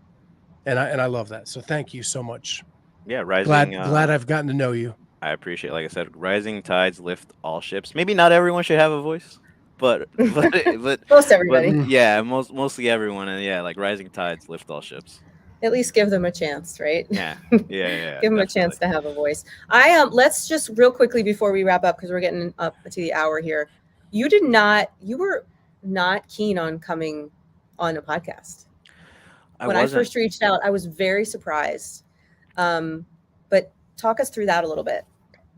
[SPEAKER 1] and I love that. So thank you so much.
[SPEAKER 3] Yeah, rising.
[SPEAKER 1] Glad I've gotten to know you.
[SPEAKER 3] I appreciate. Like I said, rising tides lift all ships. Maybe not everyone should have a voice, but
[SPEAKER 2] Most
[SPEAKER 3] but
[SPEAKER 2] everybody.
[SPEAKER 1] Mm.
[SPEAKER 3] yeah, mostly everyone, and yeah, like rising tides lift all ships.
[SPEAKER 2] At least give them a chance, right?
[SPEAKER 3] Yeah, yeah,
[SPEAKER 2] Give them a
[SPEAKER 3] definitely.
[SPEAKER 2] chance to have a voice. Let's just real quickly before we wrap up, because we're getting up to the hour here. You were not keen on coming on a podcast.
[SPEAKER 3] I
[SPEAKER 2] When I
[SPEAKER 3] wasn't.
[SPEAKER 2] first reached out, I was very surprised. But talk us through that a little bit.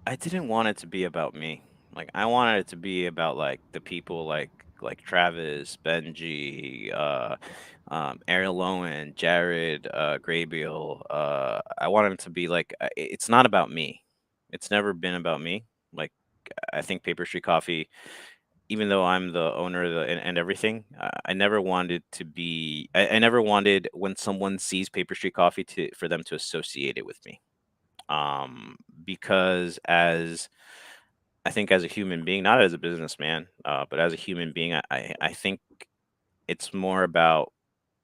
[SPEAKER 3] I didn't want it to be about me. Like I wanted it to be about like the people like Travis, Benji, Ariel Owen, Jared, Graybeal. I wanted it to be like it's not about me. It's never been about me. Like I think Paper Street Coffee, even though I'm the owner of and everything, I never wanted to be. I never wanted when someone sees Paper Street Coffee for them to associate it with me. Because as I think as a human being, not as a businessman, but as a human being, I think it's more about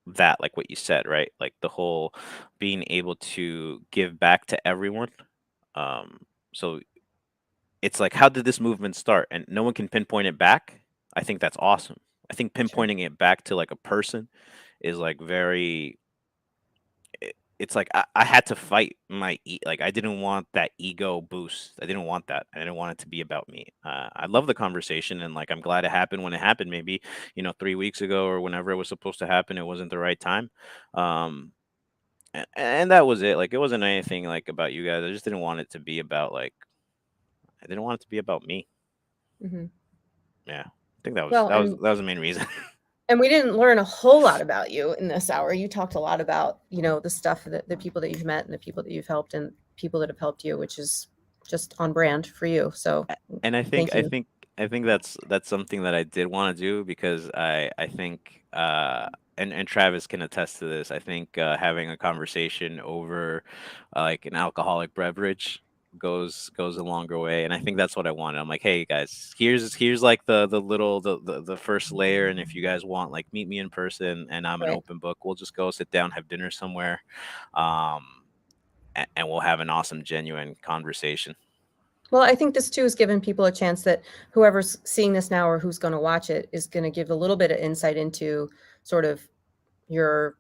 [SPEAKER 3] that, like what you said, right? Like the whole being able to give back to everyone. So it's like, how did this movement start? And no one can pinpoint it back. I think that's awesome. I think
[SPEAKER 2] Sure.
[SPEAKER 3] pinpointing it back to like a person is like very it's like I had to fight my like I didn't want that ego boost. I didn't want that. I didn't want it to be about me. I love the conversation, and like I'm glad it happened when it happened. Maybe 3 weeks ago or whenever it was supposed to happen, it wasn't the right time. Um, and that was it. Like it wasn't anything like about you guys. I just didn't want it to be about like I didn't want it to be about me.
[SPEAKER 2] Hmm.
[SPEAKER 3] Yeah, I think that was
[SPEAKER 2] Well,
[SPEAKER 3] that was the main reason.
[SPEAKER 2] and we didn't learn a whole lot about you in this hour. You talked a lot about, the stuff that the people that you've met and the people that you've helped and people that have helped you, which is just on brand for you. So
[SPEAKER 3] And
[SPEAKER 2] thank you.
[SPEAKER 3] I think that's something that I did want to do because I think and Travis can attest to this. I think having a conversation over like an alcoholic beverage goes a longer way, and I think that's what I wanted. I'm like, hey guys, here's like the little the first layer, and if you guys want, like, meet me in person, and I'm an
[SPEAKER 2] Right.
[SPEAKER 3] open book. We'll just go sit down, have dinner somewhere, um, and we'll have an awesome, genuine conversation.
[SPEAKER 2] Well, I think this too is giving people a chance that whoever's seeing this now or who's going to watch it is going to give a little bit of insight into sort of your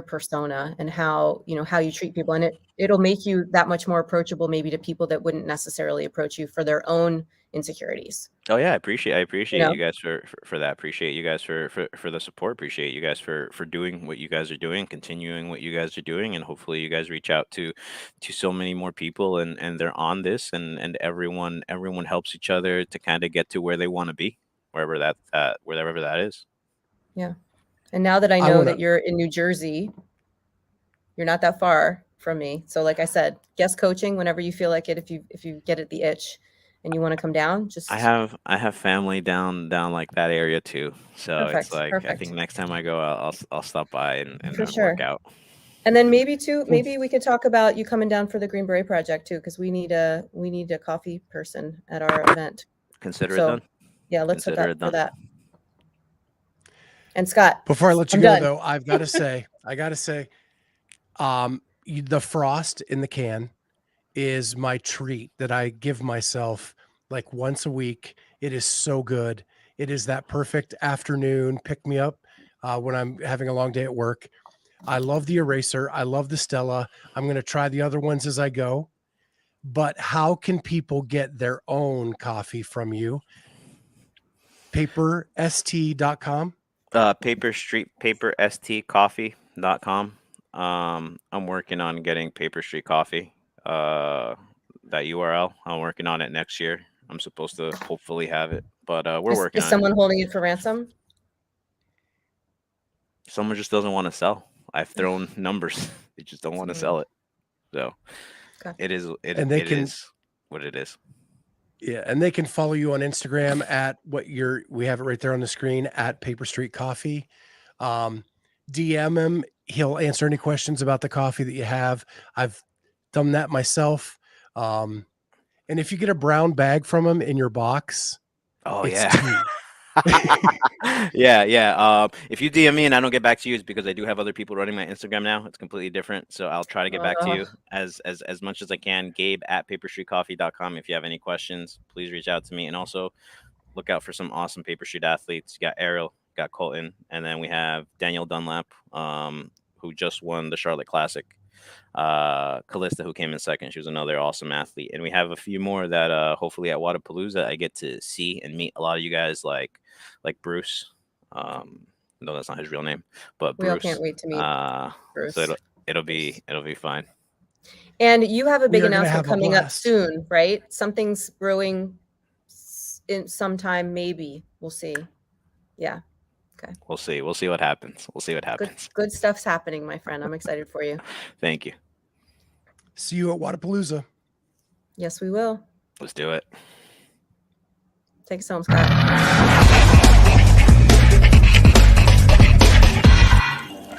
[SPEAKER 2] persona and how you treat people, and it'll make you that much more approachable maybe to people that wouldn't necessarily approach you for their own insecurities.
[SPEAKER 3] Oh yeah, I
[SPEAKER 2] You
[SPEAKER 3] appreciate
[SPEAKER 2] know?
[SPEAKER 3] you guys for that. Appreciate you guys for the support. Appreciate you guys for doing what you guys are doing, continuing what you guys are doing, and hopefully you guys reach out to so many more people, and they're on this, and everyone helps each other to kind of get to where they want to be, wherever that is.
[SPEAKER 2] Yeah. And now that I
[SPEAKER 1] I
[SPEAKER 2] know
[SPEAKER 1] want
[SPEAKER 2] that
[SPEAKER 1] to.
[SPEAKER 2] you're in New Jersey, you're not that far from me. So like I said, guest coaching whenever you feel like it, if you get it the itch and you want to come down, just
[SPEAKER 3] I have family down like that area too, so it's
[SPEAKER 2] perfect.
[SPEAKER 3] like I think
[SPEAKER 2] Perfect.
[SPEAKER 3] next time I go, I'll stop by and
[SPEAKER 2] For
[SPEAKER 3] work
[SPEAKER 2] sure.
[SPEAKER 3] out.
[SPEAKER 2] And then maybe we could talk about you coming down for the Green Beret Project too, because we need a coffee person at our event.
[SPEAKER 3] Consider it
[SPEAKER 2] So
[SPEAKER 3] done.
[SPEAKER 2] yeah, let's hook
[SPEAKER 3] Consider
[SPEAKER 2] up
[SPEAKER 3] it
[SPEAKER 2] for
[SPEAKER 3] done.
[SPEAKER 2] that. And Scott,
[SPEAKER 1] Before I let you
[SPEAKER 2] I'm
[SPEAKER 1] go,
[SPEAKER 2] done.
[SPEAKER 1] though, I got to say, the frost in the can is my treat that I give myself like once a week. It is so good. It is that perfect afternoon pick me up when I'm having a long day at work. I love the eraser. I love the Stella. I'm going to try the other ones as I go. But how can people get their own coffee from you? Paperst.com.
[SPEAKER 3] Paperstreetcoffee.com. I'm working on getting Paper Street Coffee. That URL. I'm working on it next year. I'm supposed to hopefully have it, but we're working
[SPEAKER 2] Is
[SPEAKER 3] on it.
[SPEAKER 2] someone holding it for ransom?
[SPEAKER 3] Someone just doesn't want to sell. I've thrown numbers. They just don't want to sell it. So
[SPEAKER 2] Okay.
[SPEAKER 1] And they
[SPEAKER 3] it
[SPEAKER 1] can,
[SPEAKER 3] is what it is.
[SPEAKER 1] yeah, and they can follow you on Instagram at we have it right there on the screen at Paper Street Coffee. DM him. He'll answer any questions about the coffee that you have. I've done that myself. And if you get a brown bag from him in your box,
[SPEAKER 3] Oh
[SPEAKER 1] it's
[SPEAKER 3] yeah.
[SPEAKER 1] tea.
[SPEAKER 3] Yeah. If you DM me and I don't get back to you, it's because I do have other people running my Instagram now. It's completely different. So I'll try to get back to you as much as I can. Gabe at paperstreetcoffee.com. If you have any questions, please reach out to me. And also look out for some awesome Paper Street athletes. You got Ariel, got Colton, and then we have Danielle Dunlap, who just won the Charlotte Classic. Callista, who came in second, she was another awesome athlete, and we have a few more that hopefully at Wadapalooza I get to see and meet a lot of you guys, like Bruce. No, that's not his real name, but
[SPEAKER 2] We all
[SPEAKER 3] Bruce.
[SPEAKER 2] can't wait to meet Bruce.
[SPEAKER 3] So it'll be fine.
[SPEAKER 2] And you have a
[SPEAKER 1] We
[SPEAKER 2] big
[SPEAKER 1] are gonna
[SPEAKER 2] announcement
[SPEAKER 1] have a
[SPEAKER 2] coming up
[SPEAKER 1] blast.
[SPEAKER 2] soon, right? Something's brewing in sometime, maybe. We'll see. Yeah. Okay.
[SPEAKER 3] We'll see what happens. We'll see what happens.
[SPEAKER 2] Good stuff's happening, my friend. I'm excited for you.
[SPEAKER 3] Thank you.
[SPEAKER 1] See you at Wadapalooza.
[SPEAKER 2] Yes, we will.
[SPEAKER 3] Let's do it.
[SPEAKER 2] Take us home, Scott.